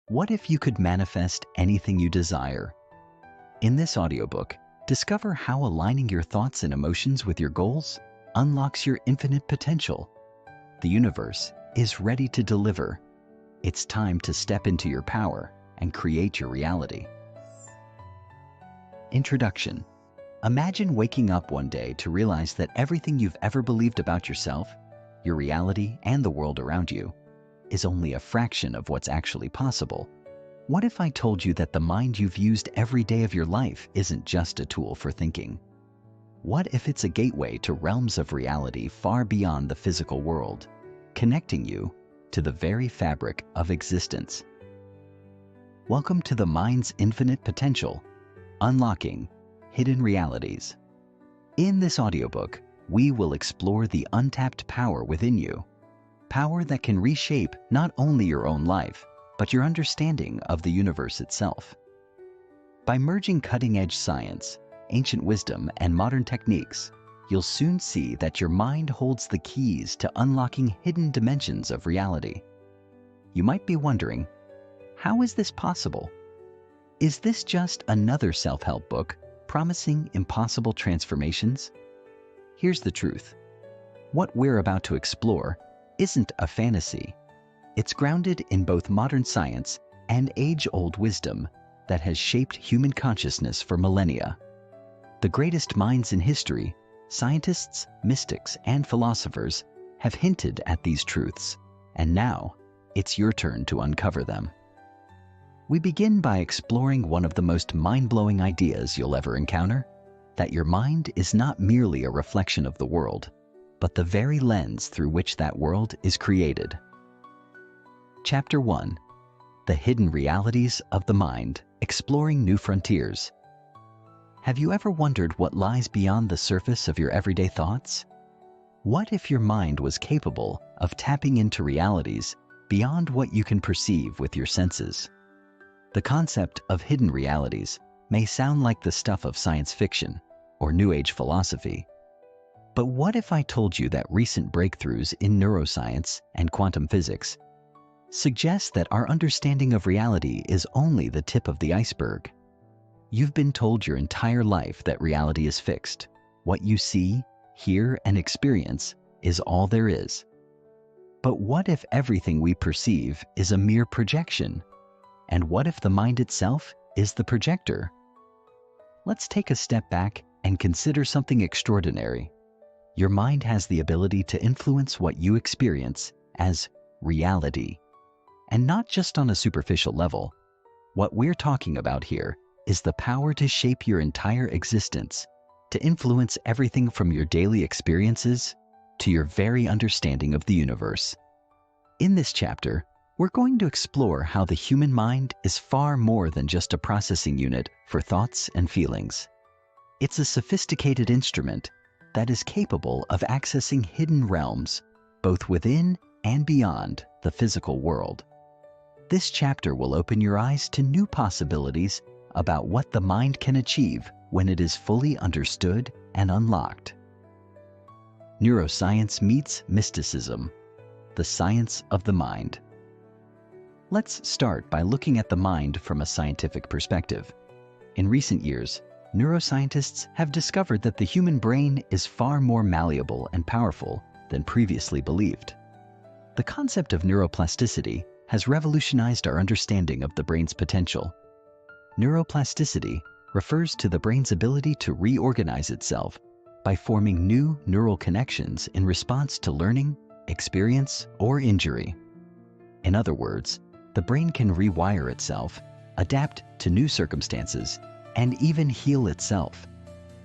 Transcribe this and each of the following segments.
What if you could manifest anything you desire? In this audiobook, discover how aligning your thoughts and emotions with your goals unlocks your infinite potential. The universe is ready to deliver. It's time to step into your power and create your reality. Introduction. Imagine waking up one day to realize that everything you've ever believed about yourself, your reality, and the world around you is only a fraction of what's actually possible. What if I told you that the mind you've used every day of your life isn't just a tool for thinking? What if it's a gateway to realms of reality far beyond the physical world, connecting you to the very fabric of existence? Welcome to the mind's infinite potential, unlocking hidden realities. In this audiobook, we will explore the untapped power within you. Power that can reshape not only your own life, but your understanding of the universe itself. By merging cutting-edge science, ancient wisdom, and modern techniques, you'll soon see that your mind holds the keys to unlocking hidden dimensions of reality. You might be wondering, how is this possible? Is this just another self-help book promising impossible transformations? Here's the truth. What we're about to explore isn't a fantasy. It's grounded in both modern science and age-old wisdom that has shaped human consciousness for millennia. The greatest minds in history, scientists, mystics, and philosophers, have hinted at these truths, and now it's your turn to uncover them. We begin by exploring one of the most mind-blowing ideas you'll ever encounter, that your mind is not merely a reflection of the world, but the very lens through which that world is created. Chapter 1. The Hidden Realities of the Mind, Exploring New Frontiers. Have you ever wondered what lies beyond the surface of your everyday thoughts? What if your mind was capable of tapping into realities beyond what you can perceive with your senses? The concept of hidden realities may sound like the stuff of science fiction or New Age philosophy. But what if I told you that recent breakthroughs in neuroscience and quantum physics suggest that our understanding of reality is only the tip of the iceberg? You've been told your entire life that reality is fixed. What you see, hear, and experience is all there is. But what if everything we perceive is a mere projection? And what if the mind itself is the projector? Let's take a step back and consider something extraordinary. Your mind has the ability to influence what you experience as reality. And not just on a superficial level. What we're talking about here is the power to shape your entire existence, to influence everything from your daily experiences to your very understanding of the universe. In this chapter, we're going to explore how the human mind is far more than just a processing unit for thoughts and feelings. It's a sophisticated instrument that is capable of accessing hidden realms, both within and beyond the physical world. This chapter will open your eyes to new possibilities about what the mind can achieve when it is fully understood and unlocked. Neuroscience meets mysticism, the science of the mind. Let's start by looking at the mind from a scientific perspective. In recent years, neuroscientists have discovered that the human brain is far more malleable and powerful than previously believed. The concept of neuroplasticity has revolutionized our understanding of the brain's potential. Neuroplasticity refers to the brain's ability to reorganize itself by forming new neural connections in response to learning, experience, or injury. In other words, the brain can rewire itself, adapt to new circumstances, and even heal itself.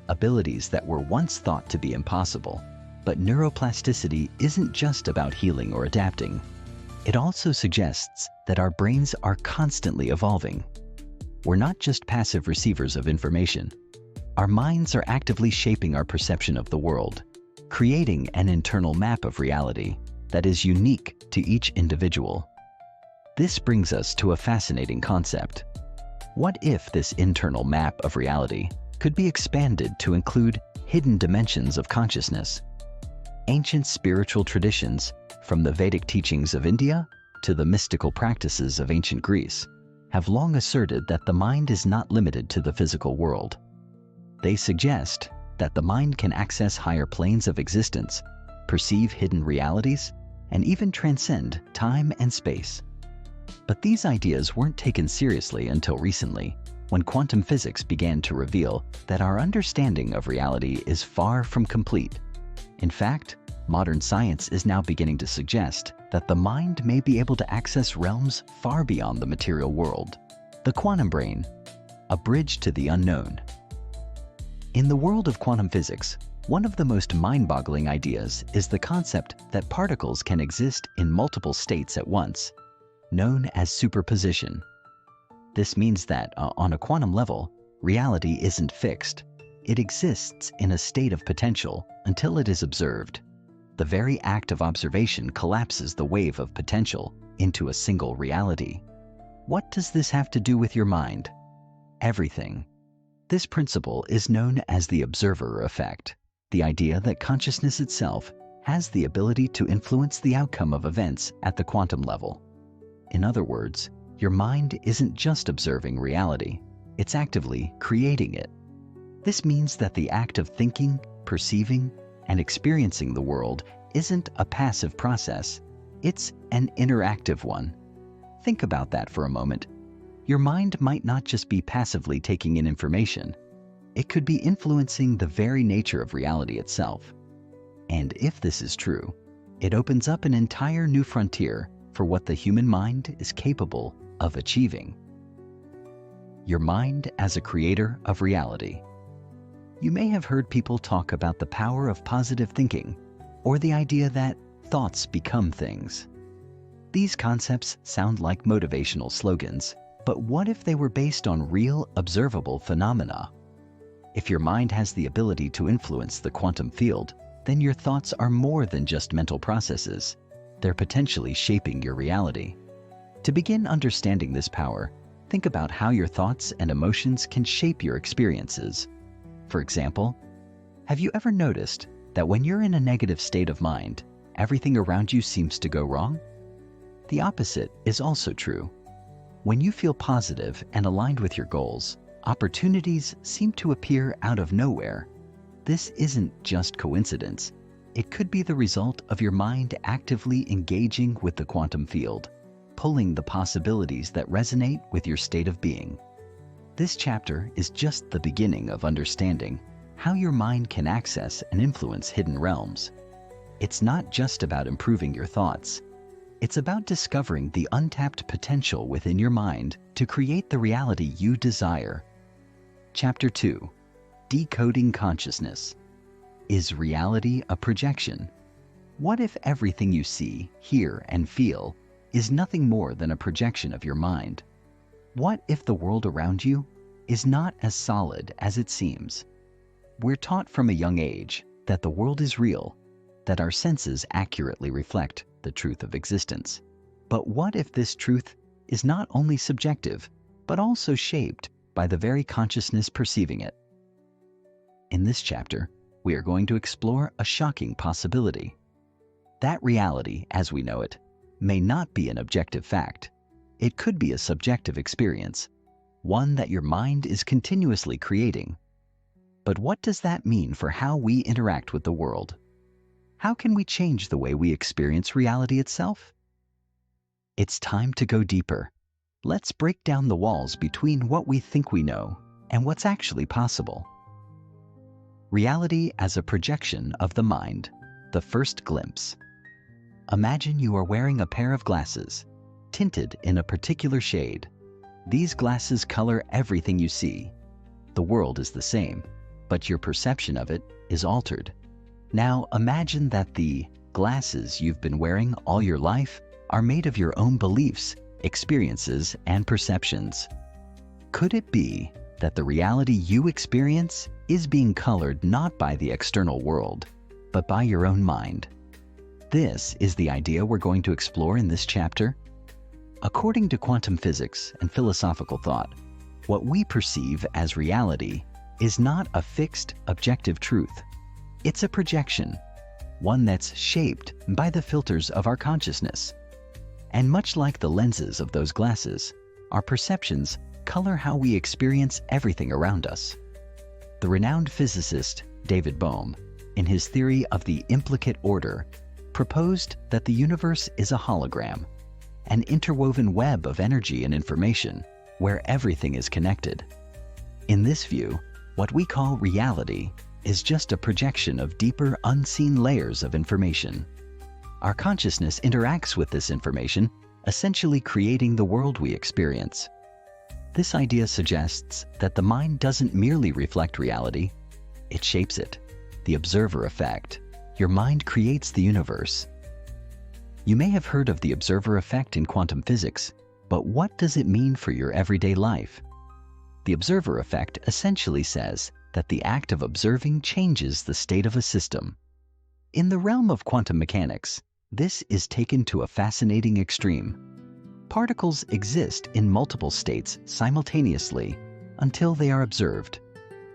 Abilities that were once thought to be impossible. But neuroplasticity isn't just about healing or adapting. It also suggests that our brains are constantly evolving. We're not just passive receivers of information. Our minds are actively shaping our perception of the world, creating an internal map of reality that is unique to each individual. This brings us to a fascinating concept. What if this internal map of reality could be expanded to include hidden dimensions of consciousness? Ancient spiritual traditions, from the Vedic teachings of India to the mystical practices of ancient Greece, have long asserted that the mind is not limited to the physical world. They suggest that the mind can access higher planes of existence, perceive hidden realities, and even transcend time and space. But these ideas weren't taken seriously until recently, when quantum physics began to reveal that our understanding of reality is far from complete. In fact, modern science is now beginning to suggest that the mind may be able to access realms far beyond the material world. The quantum brain, a bridge to the unknown. In the world of quantum physics, one of the most mind-boggling ideas is the concept that particles can exist in multiple states at once, known as superposition. This means that, on a quantum level, reality isn't fixed. It exists in a state of potential until it is observed. The very act of observation collapses the wave of potential into a single reality. What does this have to do with your mind? Everything. This principle is known as the observer effect, the idea that consciousness itself has the ability to influence the outcome of events at the quantum level. In other words, your mind isn't just observing reality, it's actively creating it. This means that the act of thinking, perceiving, and experiencing the world isn't a passive process, it's an interactive one. Think about that for a moment. Your mind might not just be passively taking in information, it could be influencing the very nature of reality itself. And if this is true, it opens up an entire new frontier for what the human mind is capable of achieving. Your mind as a creator of reality. You may have heard people talk about the power of positive thinking, or the idea that thoughts become things. These concepts sound like motivational slogans, but what if they were based on real, observable phenomena? If your mind has the ability to influence the quantum field, then your thoughts are more than just mental processes. They're potentially shaping your reality. To begin understanding this power, think about how your thoughts and emotions can shape your experiences. For example, have you ever noticed that when you're in a negative state of mind, everything around you seems to go wrong? The opposite is also true. When you feel positive and aligned with your goals, opportunities seem to appear out of nowhere. This isn't just coincidence. It could be the result of your mind actively engaging with the quantum field, pulling the possibilities that resonate with your state of being. This chapter is just the beginning of understanding how your mind can access and influence hidden realms. It's not just about improving your thoughts. It's about discovering the untapped potential within your mind to create the reality you desire. Chapter 2. Decoding Consciousness. Is reality a projection? What if everything you see, hear, and feel is nothing more than a projection of your mind? What if the world around you is not as solid as it seems? We're taught from a young age that the world is real, that our senses accurately reflect the truth of existence. But what if this truth is not only subjective, but also shaped by the very consciousness perceiving it? In this chapter, we are going to explore a shocking possibility. That reality, as we know it, may not be an objective fact. It could be a subjective experience, one that your mind is continuously creating. But what does that mean for how we interact with the world? How can we change the way we experience reality itself? It's time to go deeper. Let's break down the walls between what we think we know and what's actually possible. Reality as a projection of the mind, the first glimpse. Imagine you are wearing a pair of glasses, tinted in a particular shade. These glasses color everything you see. The world is the same, but your perception of it is altered. Now imagine that the glasses you've been wearing all your life are made of your own beliefs, experiences, and perceptions. Could it be that the reality you experience is being colored not by the external world, but by your own mind? This is the idea we're going to explore in this chapter. According to quantum physics and philosophical thought, what we perceive as reality is not a fixed, objective truth. It's a projection, one that's shaped by the filters of our consciousness. And much like the lenses of those glasses, our perceptions color how we experience everything around us. The renowned physicist David Bohm, in his theory of the implicate order, proposed that the universe is a hologram, an interwoven web of energy and information where everything is connected. In this view, what we call reality is just a projection of deeper, unseen layers of information. Our consciousness interacts with this information, essentially creating the world we experience. This idea suggests that the mind doesn't merely reflect reality, it shapes it. The observer effect. Your mind creates the universe. You may have heard of the observer effect in quantum physics, but what does it mean for your everyday life? The observer effect essentially says that the act of observing changes the state of a system. In the realm of quantum mechanics, this is taken to a fascinating extreme. Particles exist in multiple states simultaneously until they are observed.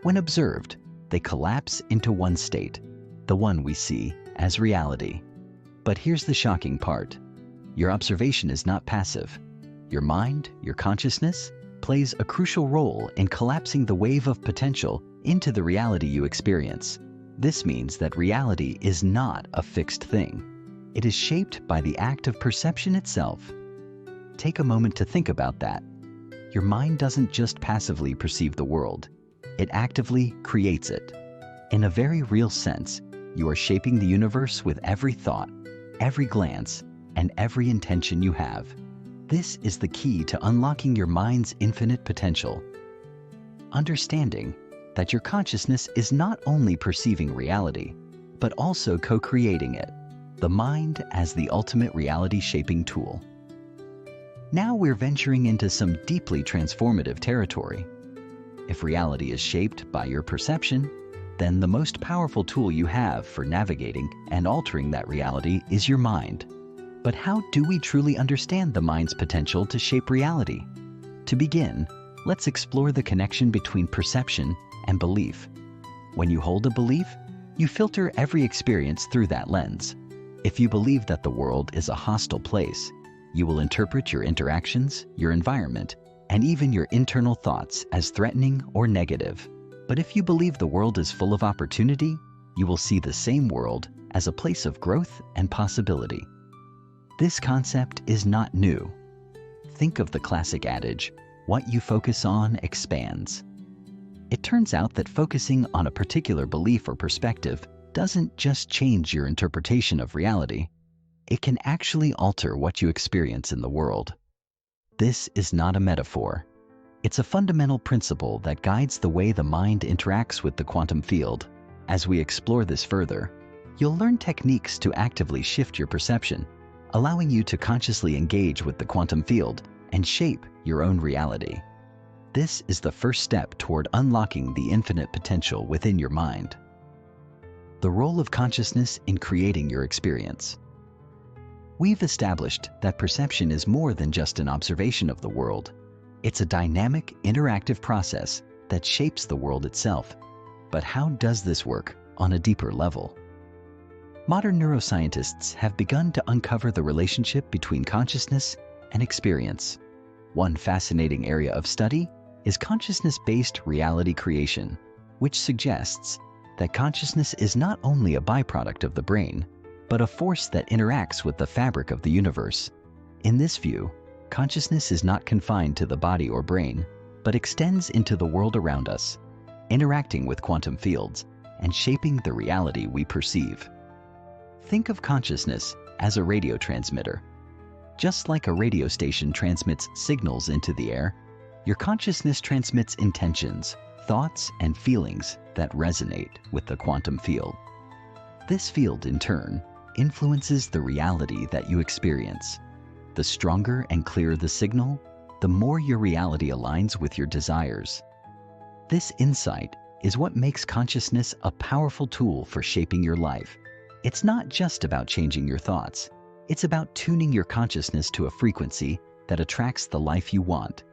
When observed, they collapse into one state, the one we see as reality. But here's the shocking part. Your observation is not passive. Your mind, your consciousness, plays a crucial role in collapsing the wave of potential into the reality you experience. This means that reality is not a fixed thing. It is shaped by the act of perception itself. Take a moment to think about that. Your mind doesn't just passively perceive the world, it actively creates it. In a very real sense, you are shaping the universe with every thought, every glance, and every intention you have. This is the key to unlocking your mind's infinite potential. Understanding that your consciousness is not only perceiving reality, but also co-creating it. The mind as the ultimate reality-shaping tool. Now we're venturing into some deeply transformative territory. If reality is shaped by your perception, then the most powerful tool you have for navigating and altering that reality is your mind. But how do we truly understand the mind's potential to shape reality? To begin, let's explore the connection between perception and belief. When you hold a belief, you filter every experience through that lens. If you believe that the world is a hostile place, you will interpret your interactions, your environment, and even your internal thoughts as threatening or negative. But if you believe the world is full of opportunity, you will see the same world as a place of growth and possibility. This concept is not new. Think of the classic adage, "What you focus on expands." It turns out that focusing on a particular belief or perspective doesn't just change your interpretation of reality, it can actually alter what you experience in the world. This is not a metaphor. It's a fundamental principle that guides the way the mind interacts with the quantum field. As we explore this further, you'll learn techniques to actively shift your perception, allowing you to consciously engage with the quantum field and shape your own reality. This is the first step toward unlocking the infinite potential within your mind. The role of consciousness in creating your experience. We've established that perception is more than just an observation of the world. It's a dynamic, interactive process that shapes the world itself. But how does this work on a deeper level? Modern neuroscientists have begun to uncover the relationship between consciousness and experience. One fascinating area of study is consciousness-based reality creation, which suggests that consciousness is not only a byproduct of the brain, but a force that interacts with the fabric of the universe. In this view, consciousness is not confined to the body or brain, but extends into the world around us, interacting with quantum fields and shaping the reality we perceive. Think of consciousness as a radio transmitter. Just like a radio station transmits signals into the air, your consciousness transmits intentions, thoughts, and feelings that resonate with the quantum field. This field, in turn, influences the reality that you experience. The stronger and clearer the signal, the more your reality aligns with your desires. This insight is what makes consciousness a powerful tool for shaping your life. It's not just about changing your thoughts. It's about tuning your consciousness to a frequency that attracts the life you want.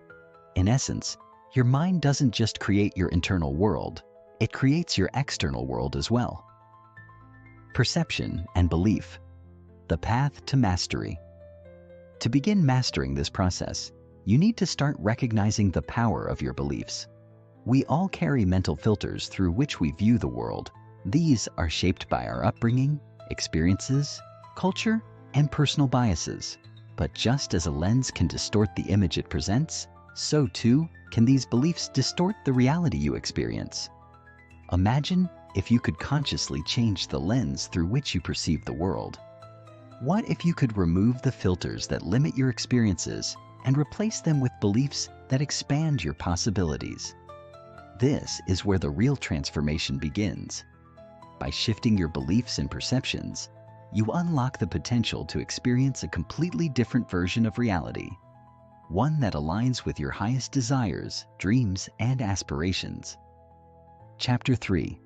In essence, your mind doesn't just create your internal world, it creates your external world as well. Perception and belief. The path to mastery. To begin mastering this process, you need to start recognizing the power of your beliefs. We all carry mental filters through which we view the world. These are shaped by our upbringing, experiences, culture, and personal biases. But just as a lens can distort the image it presents, so too can these beliefs distort the reality you experience. Imagine if you could consciously change the lens through which you perceive the world. What if you could remove the filters that limit your experiences and replace them with beliefs that expand your possibilities? This is where the real transformation begins. By shifting your beliefs and perceptions, you unlock the potential to experience a completely different version of reality, one that aligns with your highest desires, dreams, and aspirations. Chapter 3: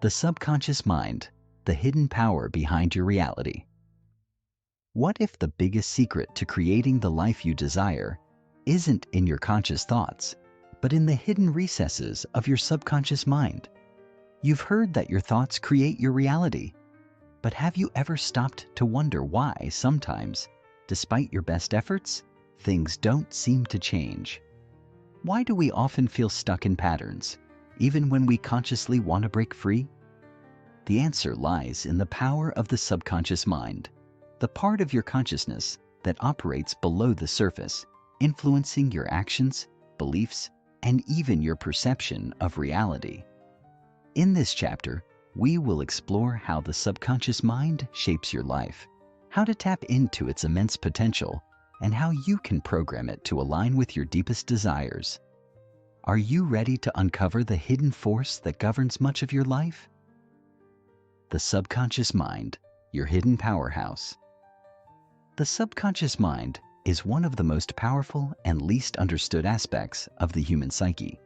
The Subconscious Mind, the Hidden Power Behind Your Reality. What if the biggest secret to creating the life you desire isn't in your conscious thoughts, but in the hidden recesses of your subconscious mind? You've heard that your thoughts create your reality, but have you ever stopped to wonder why sometimes, despite your best efforts, things don't seem to change? Why do we often feel stuck in patterns, even when we consciously want to break free? The answer lies in the power of the subconscious mind, the part of your consciousness that operates below the surface, influencing your actions, beliefs, and even your perception of reality. In this chapter, we will explore how the subconscious mind shapes your life, how to tap into its immense potential, and how you can program it to align with your deepest desires. Are you ready to uncover the hidden force that governs much of your life? The subconscious mind, your hidden powerhouse. The subconscious mind is one of the most powerful and least understood aspects of the human psyche.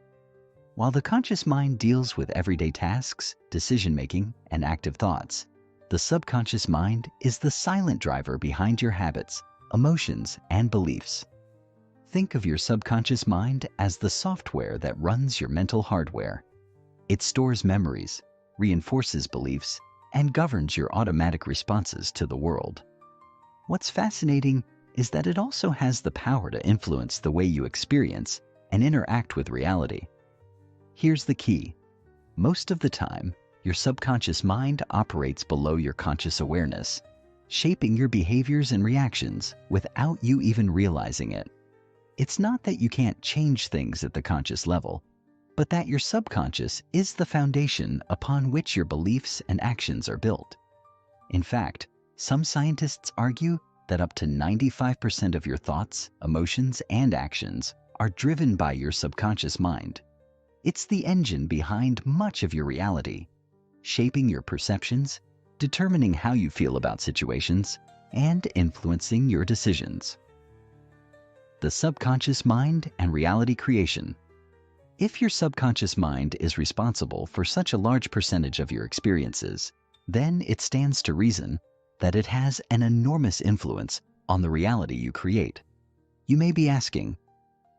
While the conscious mind deals with everyday tasks, decision-making, and active thoughts, the subconscious mind is the silent driver behind your habits, emotions, and beliefs. Think of your subconscious mind as the software that runs your mental hardware. It stores memories, reinforces beliefs, and governs your automatic responses to the world. What's fascinating is that it also has the power to influence the way you experience and interact with reality. Here's the key. Most of the time, your subconscious mind operates below your conscious awareness, shaping your behaviors and reactions without you even realizing it. It's not that you can't change things at the conscious level, but that your subconscious is the foundation upon which your beliefs and actions are built. In fact, some scientists argue that up to 95% of your thoughts, emotions, and actions are driven by your subconscious mind. It's the engine behind much of your reality, shaping your perceptions, determining how you feel about situations, and influencing your decisions. The subconscious mind and reality creation. If your subconscious mind is responsible for such a large percentage of your experiences, then it stands to reason that it has an enormous influence on the reality you create. You may be asking,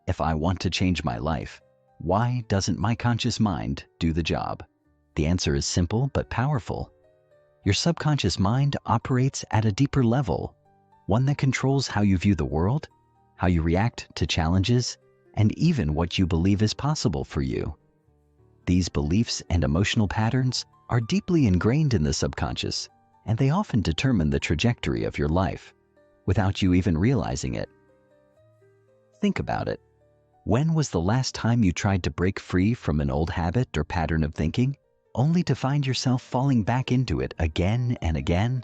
if I want to change my life, why doesn't my conscious mind do the job? The answer is simple but powerful. Your subconscious mind operates at a deeper level, one that controls how you view the world, how you react to challenges, and even what you believe is possible for you. These beliefs and emotional patterns are deeply ingrained in the subconscious, and they often determine the trajectory of your life, without you even realizing it. Think about it. When was the last time you tried to break free from an old habit or pattern of thinking, only to find yourself falling back into it again and again?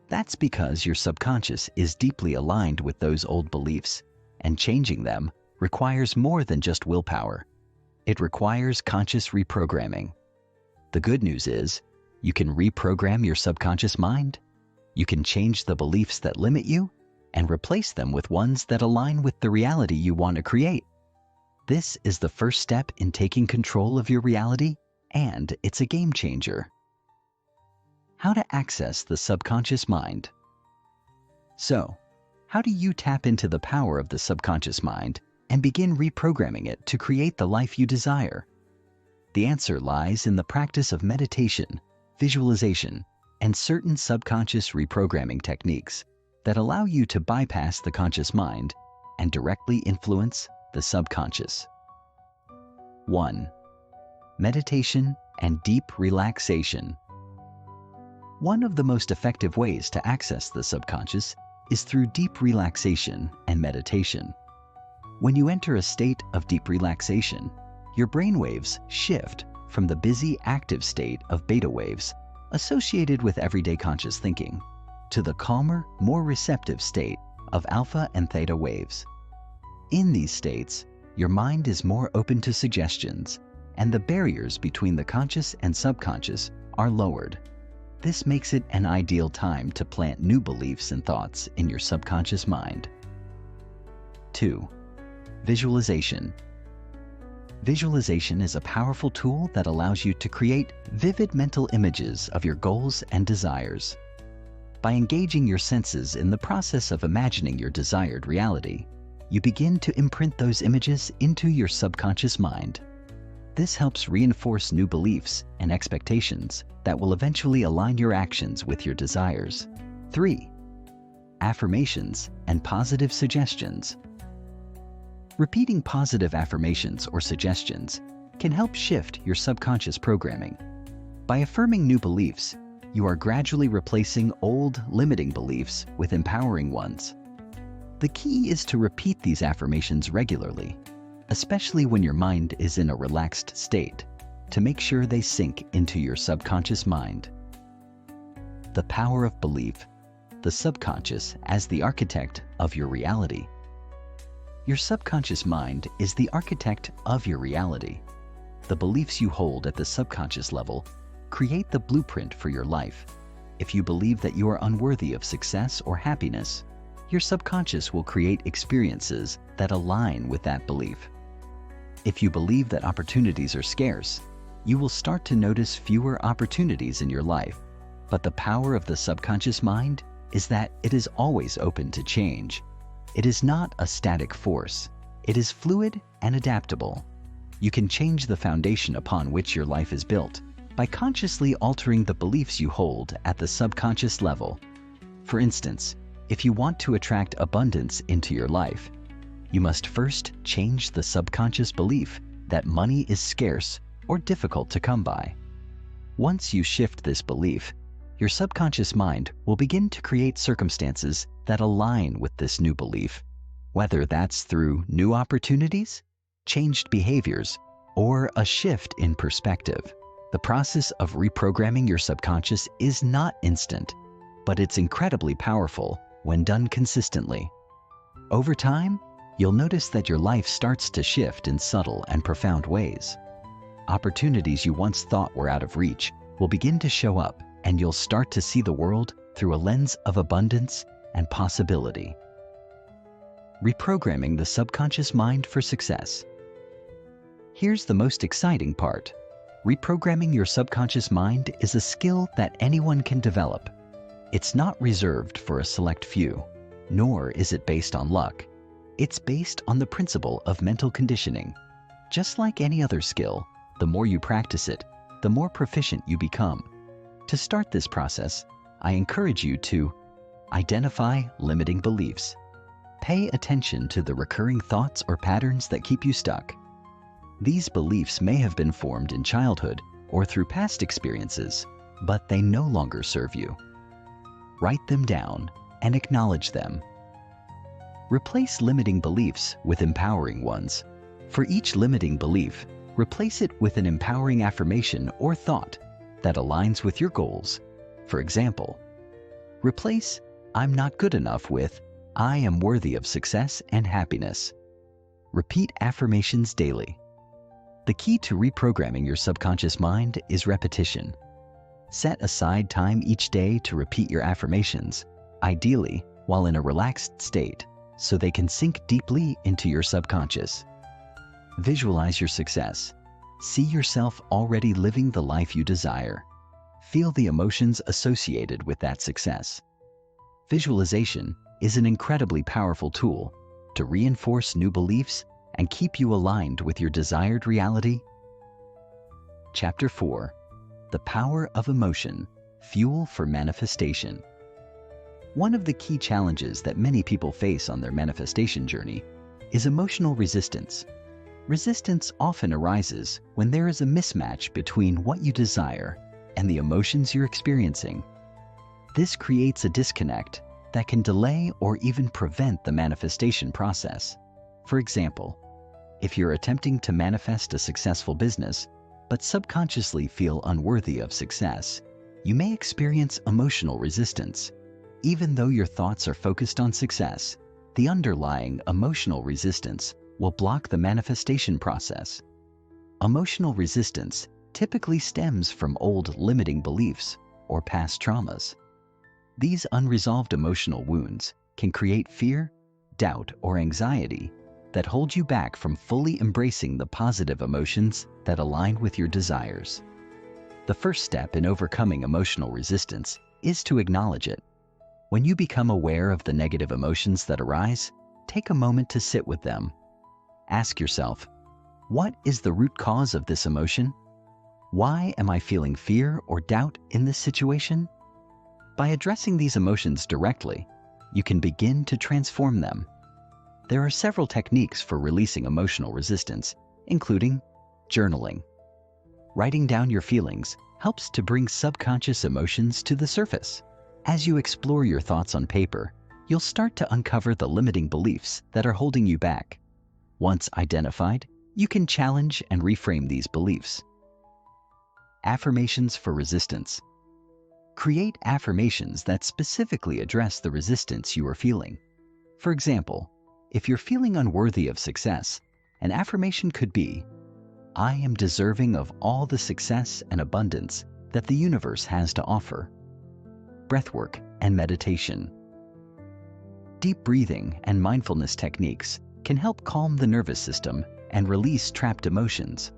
That's because your subconscious is deeply aligned with those old beliefs, and changing them requires more than just willpower. It requires conscious reprogramming. The good news is, you can reprogram your subconscious mind. You can change the beliefs that limit you and replace them with ones that align with the reality you want to create. This is the first step in taking control of your reality, and it's a game changer. How to access the subconscious mind. So, how do you tap into the power of the subconscious mind and begin reprogramming it to create the life you desire? The answer lies in the practice of meditation, visualization, and certain subconscious reprogramming techniques. that allow you to bypass the conscious mind and directly influence the subconscious. 1. Meditation and deep relaxation. One of the most effective ways to access the subconscious is through deep relaxation and meditation. When you enter a state of deep relaxation, your brain waves shift from the busy, active state of beta waves associated with everyday conscious thinking to the calmer, more receptive state of alpha and theta waves. In these states, your mind is more open to suggestions, and the barriers between the conscious and subconscious are lowered. This makes it an ideal time to plant new beliefs and thoughts in your subconscious mind. 2. Visualization. Visualization is a powerful tool that allows you to create vivid mental images of your goals and desires. By engaging your senses in the process of imagining your desired reality, you begin to imprint those images into your subconscious mind. This helps reinforce new beliefs and expectations that will eventually align your actions with your desires. 3. Affirmations and positive suggestions. Repeating positive affirmations or suggestions can help shift your subconscious programming. By affirming new beliefs, you are gradually replacing old, limiting beliefs with empowering ones. The key is to repeat these affirmations regularly, especially when your mind is in a relaxed state, to make sure they sink into your subconscious mind. The power of belief, the subconscious as the architect of your reality. Your subconscious mind is the architect of your reality. The beliefs you hold at the subconscious level create the blueprint for your life. If you believe that you are unworthy of success or happiness, your subconscious will create experiences that align with that belief. If you believe that opportunities are scarce, you will start to notice fewer opportunities in your life. But the power of the subconscious mind is that it is always open to change. It is not a static force. It is fluid and adaptable. You can change the foundation upon which your life is built by consciously altering the beliefs you hold at the subconscious level. For instance, if you want to attract abundance into your life, you must first change the subconscious belief that money is scarce or difficult to come by. Once you shift this belief, your subconscious mind will begin to create circumstances that align with this new belief, whether that's through new opportunities, changed behaviors, or a shift in perspective. The process of reprogramming your subconscious is not instant, but it's incredibly powerful when done consistently. Over time, you'll notice that your life starts to shift in subtle and profound ways. Opportunities you once thought were out of reach will begin to show up, and you'll start to see the world through a lens of abundance and possibility. Reprogramming the subconscious mind for success. Here's the most exciting part. Reprogramming your subconscious mind is a skill that anyone can develop. It's not reserved for a select few, nor is it based on luck. It's based on the principle of mental conditioning. Just like any other skill, the more you practice it, the more proficient you become. To start this process, I encourage you to identify limiting beliefs. Pay attention to the recurring thoughts or patterns that keep you stuck. These beliefs may have been formed in childhood or through past experiences, but they no longer serve you. Write them down and acknowledge them. Replace limiting beliefs with empowering ones. For each limiting belief, replace it with an empowering affirmation or thought that aligns with your goals. For example, replace "I'm not good enough" with "I am worthy of success and happiness." Repeat affirmations daily. The key to reprogramming your subconscious mind is repetition. Set aside time each day to repeat your affirmations, ideally while in a relaxed state, so they can sink deeply into your subconscious. Visualize your success. See yourself already living the life you desire. Feel the emotions associated with that success. Visualization is an incredibly powerful tool to reinforce new beliefs and keep you aligned with your desired reality. Chapter 4. The Power of Emotion, Fuel for Manifestation. One of the key challenges that many people face on their manifestation journey is emotional resistance. Resistance often arises when there is a mismatch between what you desire and the emotions you're experiencing. This creates a disconnect that can delay or even prevent the manifestation process. For example, if you're attempting to manifest a successful business, but subconsciously feel unworthy of success, you may experience emotional resistance. Even though your thoughts are focused on success, the underlying emotional resistance will block the manifestation process. Emotional resistance typically stems from old limiting beliefs or past traumas. These unresolved emotional wounds can create fear, doubt, or anxiety that hold you back from fully embracing the positive emotions that align with your desires. The first step in overcoming emotional resistance is to acknowledge it. When you become aware of the negative emotions that arise, take a moment to sit with them. Ask yourself, what is the root cause of this emotion? Why am I feeling fear or doubt in this situation? By addressing these emotions directly, you can begin to transform them. There are several techniques for releasing emotional resistance, including journaling. Writing down your feelings helps to bring subconscious emotions to the surface. As you explore your thoughts on paper, you'll start to uncover the limiting beliefs that are holding you back. Once identified, you can challenge and reframe these beliefs. Affirmations for resistance. Create affirmations that specifically address the resistance you are feeling. For example, if you're feeling unworthy of success, an affirmation could be, I am deserving of all the success and abundance that the universe has to offer. Breathwork and meditation. Deep breathing and mindfulness techniques can help calm the nervous system and release trapped emotions.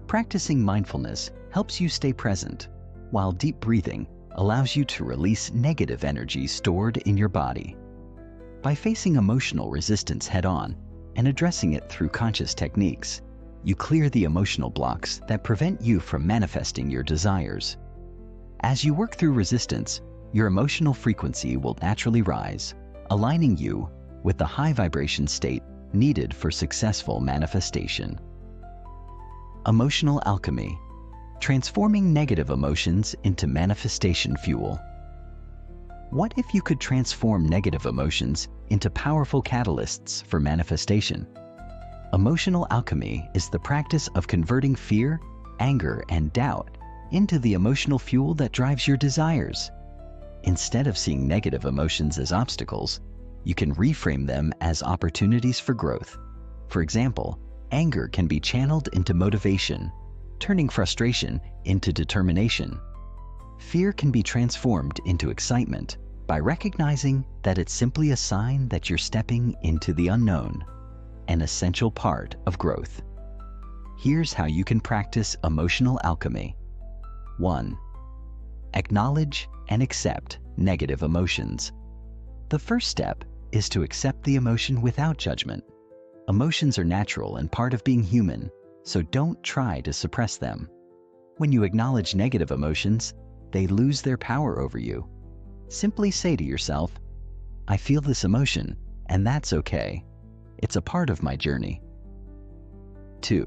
Practicing mindfulness helps you stay present, while deep breathing allows you to release negative energy stored in your body. By facing emotional resistance head-on and addressing it through conscious techniques, you clear the emotional blocks that prevent you from manifesting your desires. As you work through resistance, your emotional frequency will naturally rise, aligning you with the high vibration state needed for successful manifestation. Emotional alchemy. Transforming negative emotions into manifestation fuel. What if you could transform negative emotions into powerful catalysts for manifestation? Emotional alchemy is the practice of converting fear, anger, and doubt into the emotional fuel that drives your desires. Instead of seeing negative emotions as obstacles, you can reframe them as opportunities for growth. For example, anger can be channeled into motivation, turning frustration into determination. Fear can be transformed into excitement by recognizing that it's simply a sign that you're stepping into the unknown, an essential part of growth. Here's how you can practice emotional alchemy. 1. Acknowledge and accept negative emotions. The first step is to accept the emotion without judgment. Emotions are natural and part of being human, so don't try to suppress them. When you acknowledge negative emotions, they lose their power over you. Simply say to yourself, I feel this emotion, and that's okay. It's a part of my journey. 2.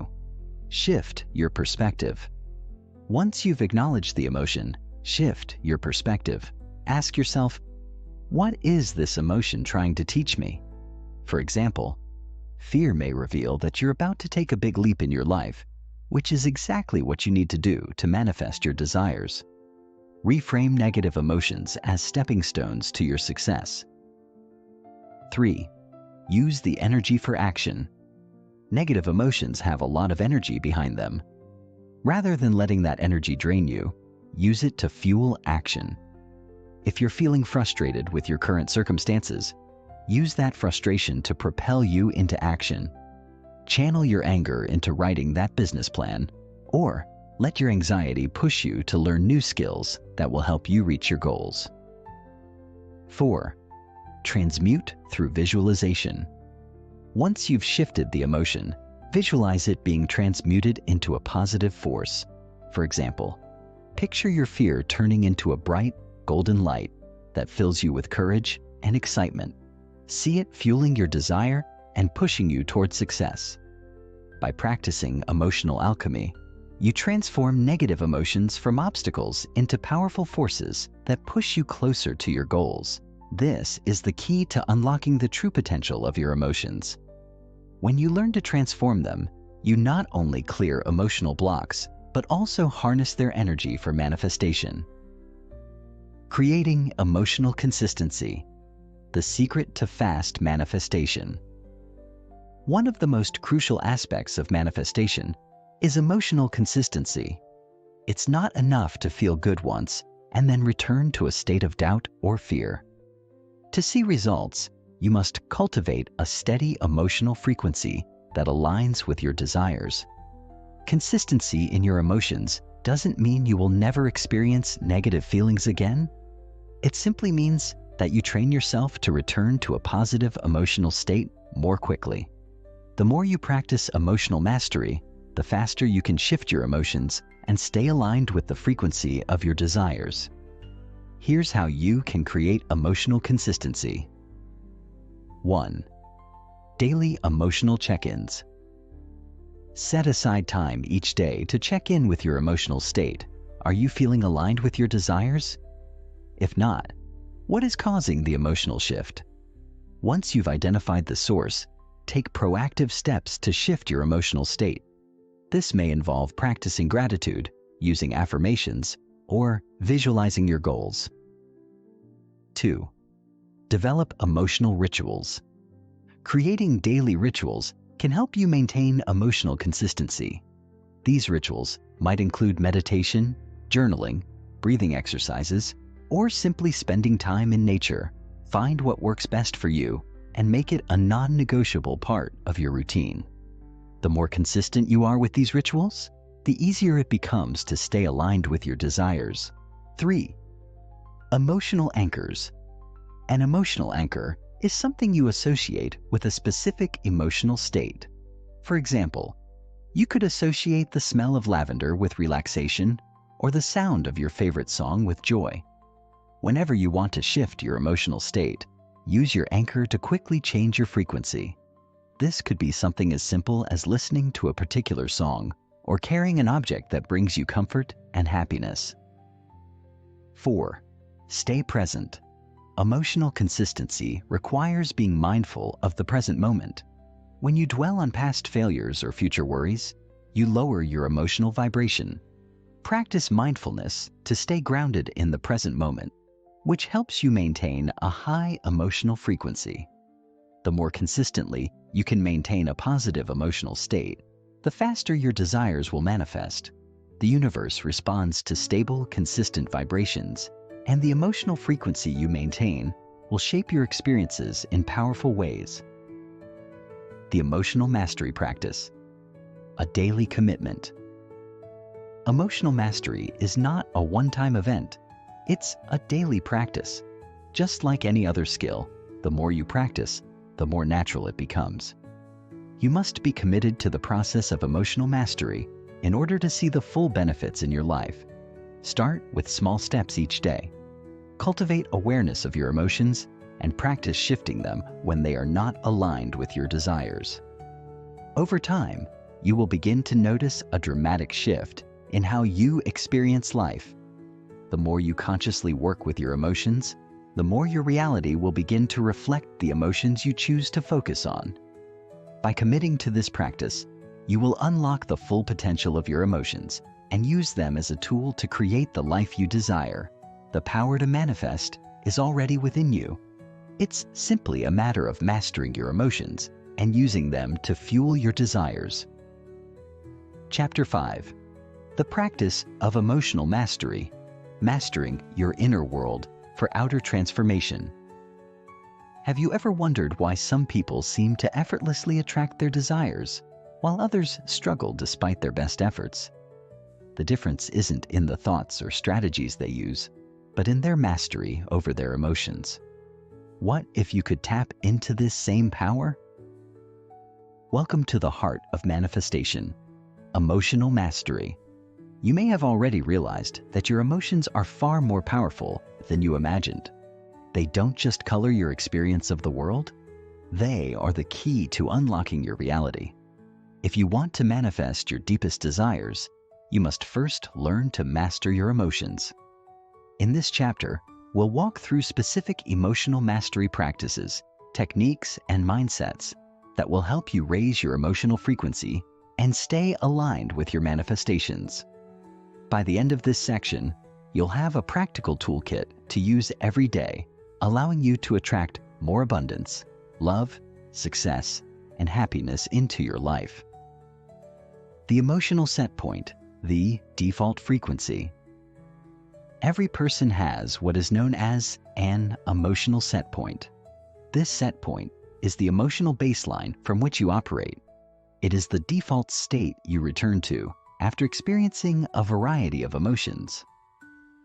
Shift your perspective. Once you've acknowledged the emotion, shift your perspective. Ask yourself, what is this emotion trying to teach me? For example, fear may reveal that you're about to take a big leap in your life, which is exactly what you need to do to manifest your desires. Reframe negative emotions as stepping stones to your success. 3. Use the energy for action. Negative emotions have a lot of energy behind them. Rather than letting that energy drain you, use it to fuel action. If you're feeling frustrated with your current circumstances, use that frustration to propel you into action. Channel your anger into writing that business plan, or let your anxiety push you to learn new skills that will help you reach your goals. 4. Transmute through visualization. Once you've shifted the emotion, visualize it being transmuted into a positive force. For example, picture your fear turning into a bright, golden light, that fills you with courage and excitement. See it fueling your desire and pushing you toward success. By practicing emotional alchemy, you transform negative emotions from obstacles into powerful forces that push you closer to your goals. This is the key to unlocking the true potential of your emotions. When you learn to transform them, you not only clear emotional blocks, but also harness their energy for manifestation. Creating emotional consistency, the secret to fast manifestation. One of the most crucial aspects of manifestation is emotional consistency. It's not enough to feel good once and then return to a state of doubt or fear. To see results, you must cultivate a steady emotional frequency that aligns with your desires. Consistency in your emotions doesn't mean you will never experience negative feelings again. It simply means that you train yourself to return to a positive emotional state more quickly. The more you practice emotional mastery, the faster you can shift your emotions and stay aligned with the frequency of your desires. Here's how you can create emotional consistency. 1. Daily emotional check-ins. Set aside time each day to check in with your emotional state. Are you feeling aligned with your desires? If not, what is causing the emotional shift? Once you've identified the source, take proactive steps to shift your emotional state. This may involve practicing gratitude, using affirmations, or visualizing your goals. 2. Develop emotional rituals. Creating daily rituals can help you maintain emotional consistency. These rituals might include meditation, journaling, breathing exercises, or simply spending time in nature. Find what works best for you and make it a non-negotiable part of your routine. The more consistent you are with these rituals, the easier it becomes to stay aligned with your desires. 3. Emotional anchors. An emotional anchor is something you associate with a specific emotional state. For example, you could associate the smell of lavender with relaxation or the sound of your favorite song with joy. Whenever you want to shift your emotional state, use your anchor to quickly change your frequency. This could be something as simple as listening to a particular song or carrying an object that brings you comfort and happiness. 4. Stay present. Emotional consistency requires being mindful of the present moment. When you dwell on past failures or future worries, you lower your emotional vibration. Practice mindfulness to stay grounded in the present moment, which helps you maintain a high emotional frequency. The more consistently you can maintain a positive emotional state, the faster your desires will manifest. The universe responds to stable, consistent vibrations, and the emotional frequency you maintain will shape your experiences in powerful ways. The emotional mastery practice. A daily commitment. Emotional mastery is not a one-time event. It's a daily practice. Just like any other skill, the more you practice, the more natural it becomes. You must be committed to the process of emotional mastery in order to see the full benefits in your life. Start with small steps each day. Cultivate awareness of your emotions and practice shifting them when they are not aligned with your desires. Over time, you will begin to notice a dramatic shift in how you experience life. The more you consciously work with your emotions, the more your reality will begin to reflect the emotions you choose to focus on. By committing to this practice, you will unlock the full potential of your emotions and use them as a tool to create the life you desire. The power to manifest is already within you. It's simply a matter of mastering your emotions and using them to fuel your desires. Chapter 5. The practice of emotional mastery. Mastering your inner world for outer transformation. Have you ever wondered why some people seem to effortlessly attract their desires, while others struggle despite their best efforts? The difference isn't in the thoughts or strategies they use, but in their mastery over their emotions. What if you could tap into this same power? Welcome to the heart of manifestation, emotional mastery. You may have already realized that your emotions are far more powerful than you imagined. They don't just color your experience of the world, they are the key to unlocking your reality. If you want to manifest your deepest desires, you must first learn to master your emotions. In this chapter, we'll walk through specific emotional mastery practices, techniques, and mindsets that will help you raise your emotional frequency and stay aligned with your manifestations. By the end of this section, you'll have a practical toolkit to use every day, allowing you to attract more abundance, love, success, and happiness into your life. The emotional set point, the default frequency. Every person has what is known as an emotional set point. This set point is the emotional baseline from which you operate. It is the default state you return to after experiencing a variety of emotions.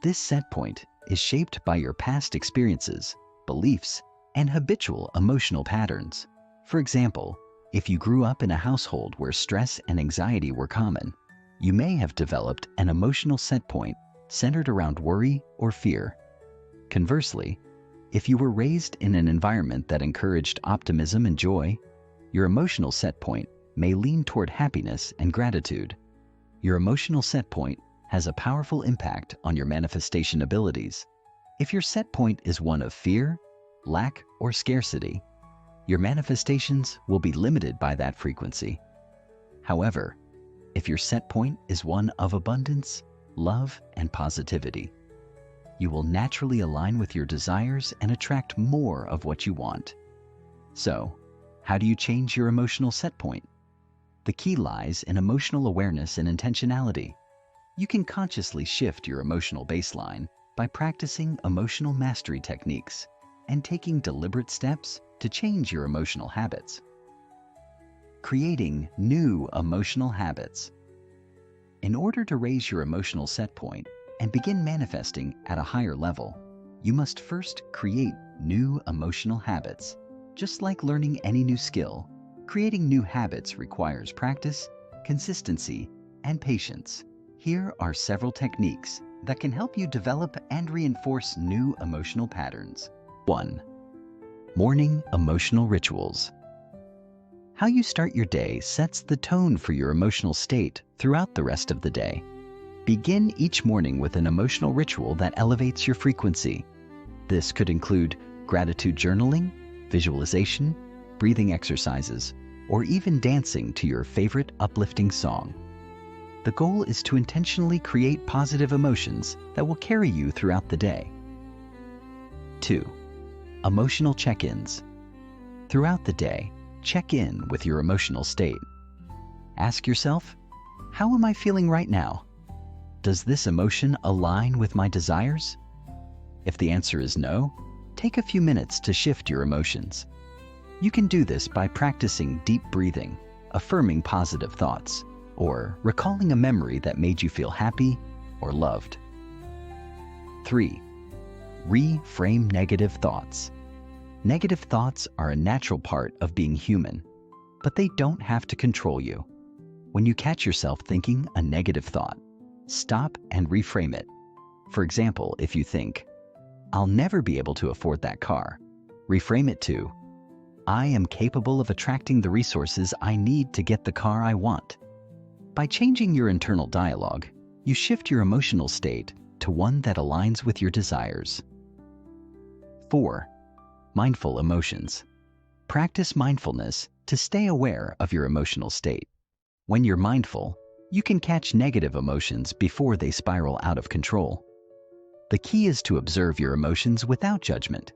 This set point is shaped by your past experiences, beliefs, and habitual emotional patterns. For example, if you grew up in a household where stress and anxiety were common, you may have developed an emotional set point centered around worry or fear. Conversely, if you were raised in an environment that encouraged optimism and joy, your emotional set point may lean toward happiness and gratitude. Your emotional set point has a powerful impact on your manifestation abilities. If your set point is one of fear, lack, or scarcity, your manifestations will be limited by that frequency. However, if your set point is one of abundance, love, and positivity, you will naturally align with your desires and attract more of what you want. So, how do you change your emotional set point? The key lies in emotional awareness and intentionality. You can consciously shift your emotional baseline by practicing emotional mastery techniques and taking deliberate steps to change your emotional habits. Creating new emotional habits. In order to raise your emotional set point and begin manifesting at a higher level, you must first create new emotional habits. Just like learning any new skill, creating new habits requires practice, consistency, and patience. Here are several techniques that can help you develop and reinforce new emotional patterns. 1. Morning emotional rituals. How you start your day sets the tone for your emotional state throughout the rest of the day. Begin each morning with an emotional ritual that elevates your frequency. This could include gratitude journaling, visualization, breathing exercises, or even dancing to your favorite uplifting song. The goal is to intentionally create positive emotions that will carry you throughout the day. 2. Emotional check-ins. Throughout the day, check in with your emotional state. Ask yourself, how am I feeling right now? Does this emotion align with my desires? If the answer is no, take a few minutes to shift your emotions. You can do this by practicing deep breathing, affirming positive thoughts, or recalling a memory that made you feel happy or loved. 3. Reframe negative thoughts. Negative thoughts are a natural part of being human, but they don't have to control you. When you catch yourself thinking a negative thought, stop and reframe it. For example, if you think, "I'll never be able to afford that car," reframe it to, "I am capable of attracting the resources I need to get the car I want." By changing your internal dialogue, you shift your emotional state to one that aligns with your desires. 4. Mindful emotions. Practice mindfulness to stay aware of your emotional state. When you're mindful, you can catch negative emotions before they spiral out of control. The key is to observe your emotions without judgment.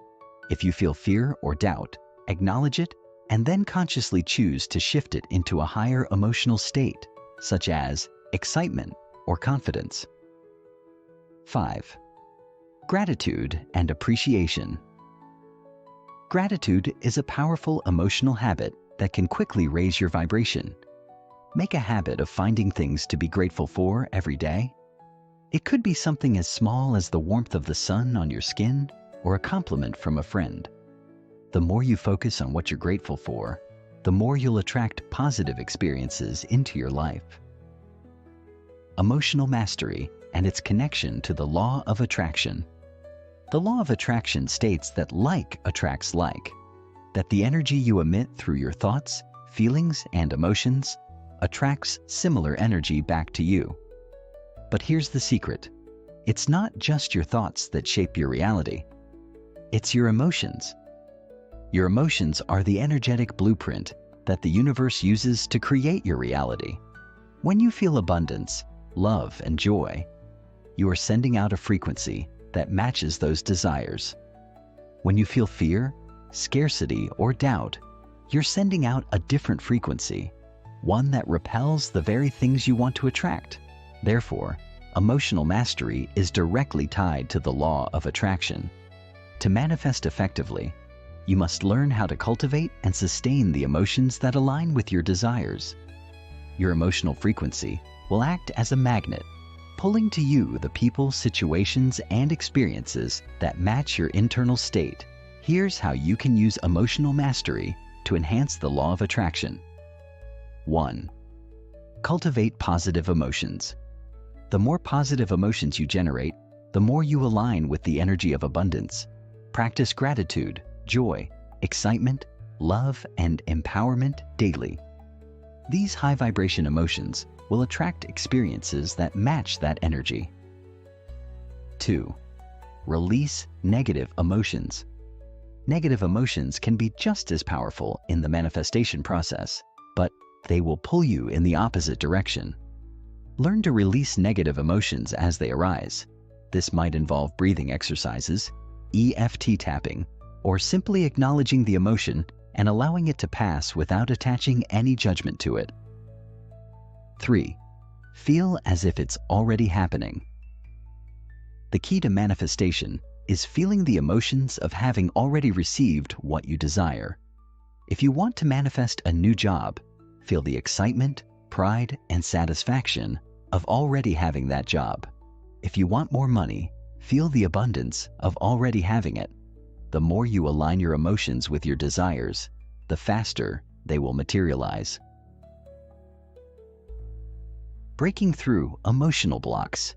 If you feel fear or doubt, acknowledge it and then consciously choose to shift it into a higher emotional state, such as excitement or confidence. 5. Gratitude and appreciation. Gratitude is a powerful emotional habit that can quickly raise your vibration. Make a habit of finding things to be grateful for every day. It could be something as small as the warmth of the sun on your skin or a compliment from a friend. The more you focus on what you're grateful for, the more you'll attract positive experiences into your life. Emotional mastery and its connection to the law of attraction. The law of attraction states that like attracts like, that the energy you emit through your thoughts, feelings, and emotions attracts similar energy back to you. But here's the secret. It's not just your thoughts that shape your reality. It's your emotions. Your emotions are the energetic blueprint that the universe uses to create your reality. When you feel abundance, love, and joy, you are sending out a frequency that matches those desires. When you feel fear, scarcity, or doubt, you're sending out a different frequency, one that repels the very things you want to attract. Therefore, emotional mastery is directly tied to the law of attraction. To manifest effectively, you must learn how to cultivate and sustain the emotions that align with your desires. Your emotional frequency will act as a magnet, pulling to you the people, situations, and experiences that match your internal state. Here's how you can use emotional mastery to enhance the law of attraction. 1. Cultivate positive emotions. The more positive emotions you generate, the more you align with the energy of abundance. Practice gratitude, joy, excitement, love, and empowerment daily. These high-vibration emotions will attract experiences that match that energy. 2. Release negative emotions. Negative emotions can be just as powerful in the manifestation process, but they will pull you in the opposite direction. Learn to release negative emotions as they arise. This might involve breathing exercises, EFT tapping, or simply acknowledging the emotion and allowing it to pass without attaching any judgment to it. 3. Feel as if it's already happening. The key to manifestation is feeling the emotions of having already received what you desire. If you want to manifest a new job, feel the excitement, pride, and satisfaction of already having that job. If you want more money, feel the abundance of already having it. The more you align your emotions with your desires, the faster they will materialize. Breaking through emotional blocks.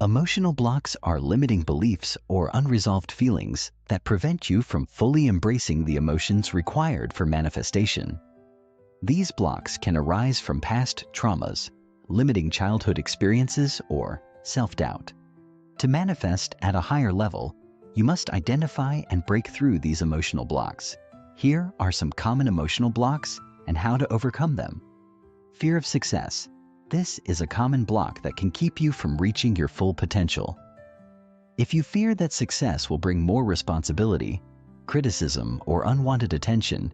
Emotional blocks are limiting beliefs or unresolved feelings that prevent you from fully embracing the emotions required for manifestation. These blocks can arise from past traumas, limiting childhood experiences, or self-doubt. To manifest at a higher level, you must identify and break through these emotional blocks. Here are some common emotional blocks and how to overcome them. Fear of success. This is a common block that can keep you from reaching your full potential. If you fear that success will bring more responsibility, criticism, or unwanted attention,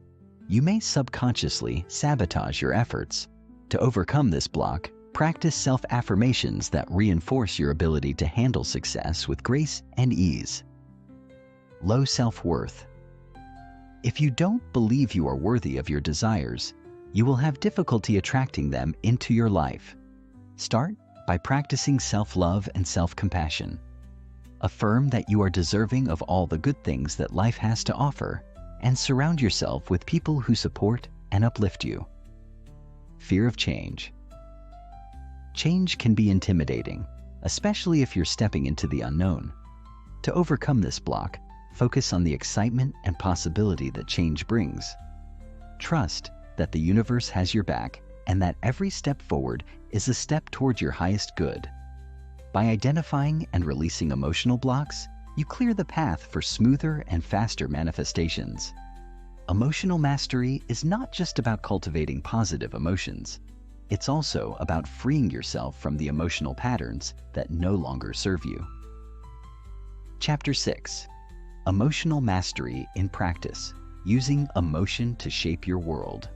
you may subconsciously sabotage your efforts. To overcome this block, practice self-affirmations that reinforce your ability to handle success with grace and ease. Low self-worth. If you don't believe you are worthy of your desires, you will have difficulty attracting them into your life. Start by practicing self-love and self-compassion. Affirm that you are deserving of all the good things that life has to offer, and surround yourself with people who support and uplift you. Fear of change. Change can be intimidating, especially if you're stepping into the unknown. To overcome this block, focus on the excitement and possibility that change brings. Trust that the universe has your back and that every step forward is a step toward your highest good. By identifying and releasing emotional blocks, you clear the path for smoother and faster manifestations. Emotional mastery is not just about cultivating positive emotions. It's also about freeing yourself from the emotional patterns that no longer serve you. Chapter 6. Emotional Mastery in Practice. Using emotion to shape your world.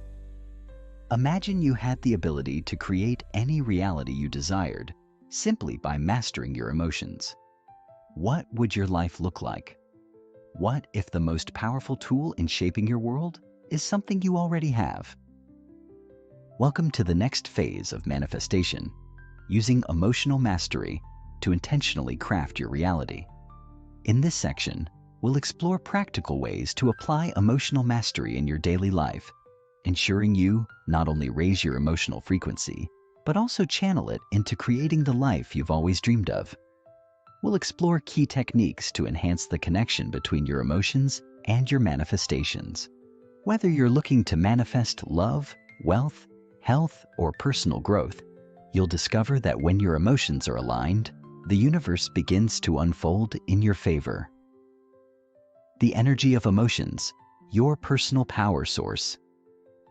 Imagine you had the ability to create any reality you desired simply by mastering your emotions. What would your life look like? What if the most powerful tool in shaping your world is something you already have? Welcome to the next phase of manifestation, using emotional mastery to intentionally craft your reality. In this section, we'll explore practical ways to apply emotional mastery in your daily life, ensuring you not only raise your emotional frequency, but also channel it into creating the life you've always dreamed of. we'll explore key techniques to enhance the connection between your emotions and your manifestations. Whether you're looking to manifest love, wealth, health, or personal growth, you'll discover that when your emotions are aligned, the universe begins to unfold in your favor. The energy of emotions, your personal power source.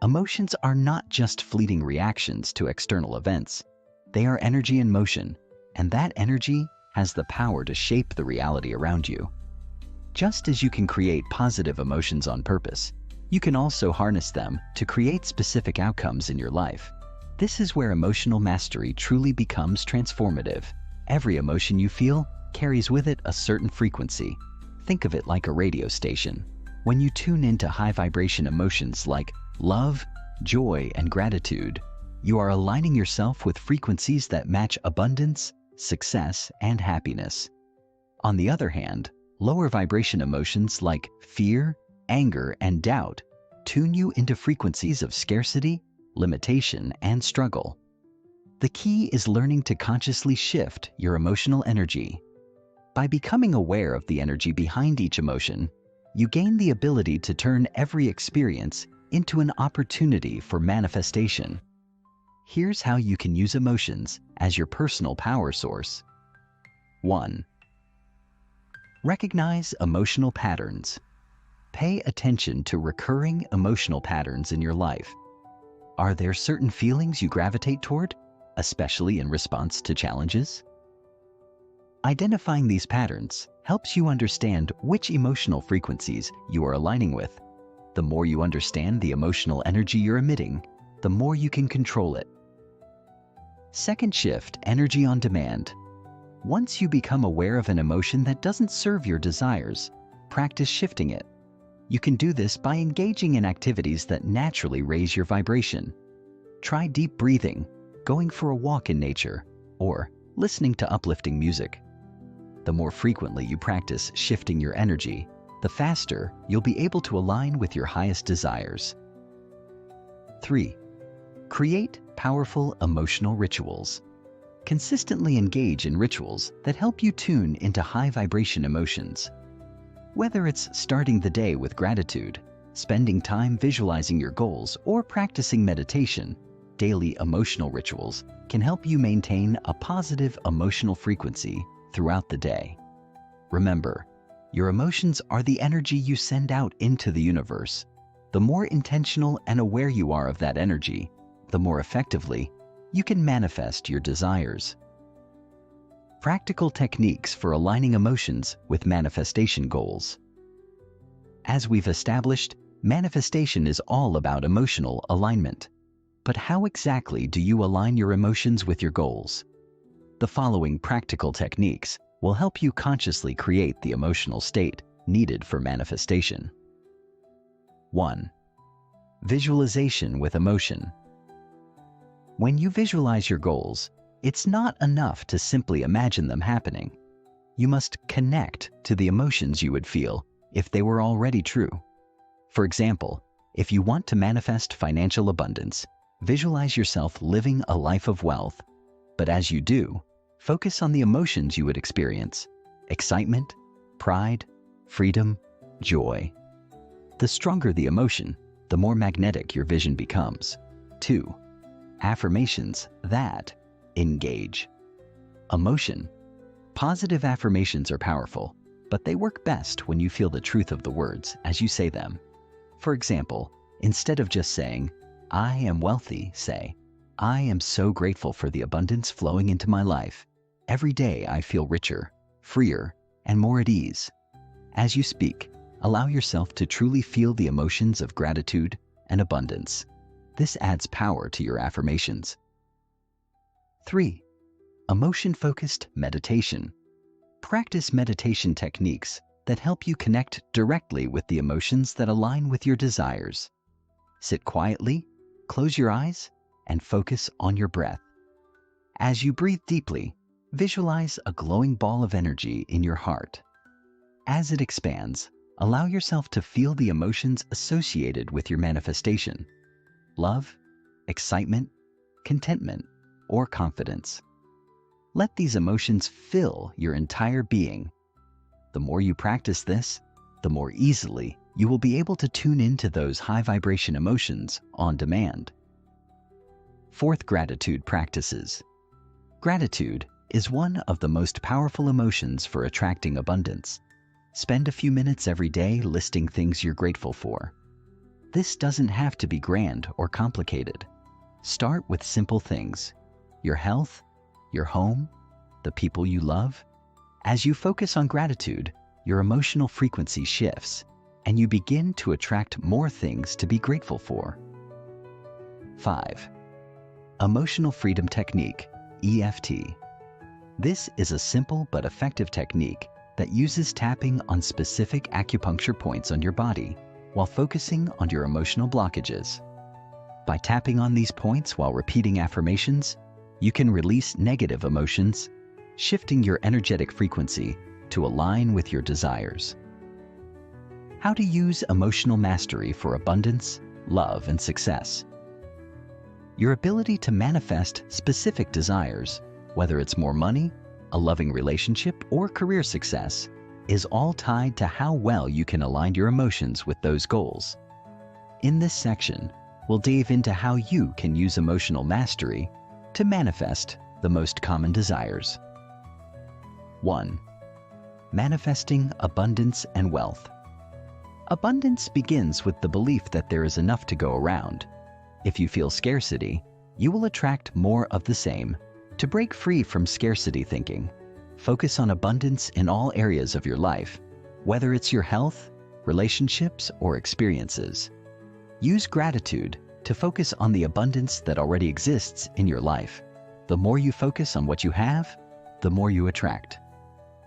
Emotions are not just fleeting reactions to external events. They are energy in motion, and that energy has the power to shape the reality around you. Just as you can create positive emotions on purpose, you can also harness them to create specific outcomes in your life. This is where emotional mastery truly becomes transformative. Every emotion you feel carries with it a certain frequency. Think of it like a radio station. When you tune into high vibration emotions like love, joy, and gratitude, you are aligning yourself with frequencies that match abundance, success, and happiness. On the other hand, lower vibration emotions like fear, anger, and doubt tune you into frequencies of scarcity, limitation, and struggle. The key is learning to consciously shift your emotional energy. By becoming aware of the energy behind each emotion, you gain the ability to turn every experience into an opportunity for manifestation. Here's how you can use emotions as your personal power source. 1. Recognize emotional patterns. Pay attention to recurring emotional patterns in your life. Are there certain feelings you gravitate toward, especially in response to challenges? Identifying these patterns helps you understand which emotional frequencies you are aligning with. The more you understand the emotional energy you're emitting, the more you can control it. Second, shift energy on demand. Once you become aware of an emotion that doesn't serve your desires, practice shifting it. You can do this by engaging in activities that naturally raise your vibration. Try deep breathing, going for a walk in nature, or listening to uplifting music. The more frequently you practice shifting your energy, the faster you'll be able to align with your highest desires. 3. Create powerful emotional rituals. Consistently engage in rituals that help you tune into high vibration emotions. Whether it's starting the day with gratitude, spending time visualizing your goals, or practicing meditation, daily emotional rituals can help you maintain a positive emotional frequency throughout the day. Remember, your emotions are the energy you send out into the universe. The more intentional and aware you are of that energy, the more effectively you can manifest your desires. Practical techniques for aligning emotions with manifestation goals. As we've established, manifestation is all about emotional alignment. But how exactly do you align your emotions with your goals? The following practical techniques will help you consciously create the emotional state needed for manifestation. 1. Visualization with emotion. When you visualize your goals, it's not enough to simply imagine them happening. You must connect to the emotions you would feel if they were already true. For example, if you want to manifest financial abundance, visualize yourself living a life of wealth. But as you do, focus on the emotions you would experience: excitement, pride, freedom, joy. The stronger the emotion, the more magnetic your vision becomes. 2. Affirmations that engage. Emotion. Positive affirmations are powerful, but they work best when you feel the truth of the words as you say them. For example, instead of just saying, "I am wealthy," say, "I am so grateful for the abundance flowing into my life. Every day I feel richer, freer, and more at ease." As you speak, allow yourself to truly feel the emotions of gratitude and abundance. This adds power to your affirmations. 3. Emotion-focused meditation. Practice meditation techniques that help you connect directly with the emotions that align with your desires. Sit quietly, close your eyes, and focus on your breath. As you breathe deeply, visualize a glowing ball of energy in your heart. As it expands, allow yourself to feel the emotions associated with your manifestation: love, excitement, contentment, or confidence. Let these emotions fill your entire being. The more you practice this, the more easily you will be able to tune into those high vibration emotions on demand. Fourth, gratitude practices. Gratitude is one of the most powerful emotions for attracting abundance. Spend a few minutes every day listing things you're grateful for. This doesn't have to be grand or complicated. Start with simple things: your health, your home, the people you love. As you focus on gratitude, your emotional frequency shifts, and you begin to attract more things to be grateful for. 5. Emotional Freedom Technique, EFT. This is a simple but effective technique that uses tapping on specific acupuncture points on your body while focusing on your emotional blockages. By tapping on these points while repeating affirmations, you can release negative emotions, shifting your energetic frequency to align with your desires. How to use emotional mastery for abundance, love, and success. Your ability to manifest specific desires, whether it's more money, a loving relationship, or career success, is all tied to how well you can align your emotions with those goals. In this section, we'll dive into how you can use emotional mastery to manifest the most common desires. 1. Manifesting abundance and wealth. Abundance begins with the belief that there is enough to go around. If you feel scarcity, you will attract more of the same. To break free from scarcity thinking, focus on abundance in all areas of your life, whether it's your health, relationships, or experiences. Use gratitude to focus on the abundance that already exists in your life. The more you focus on what you have, the more you attract.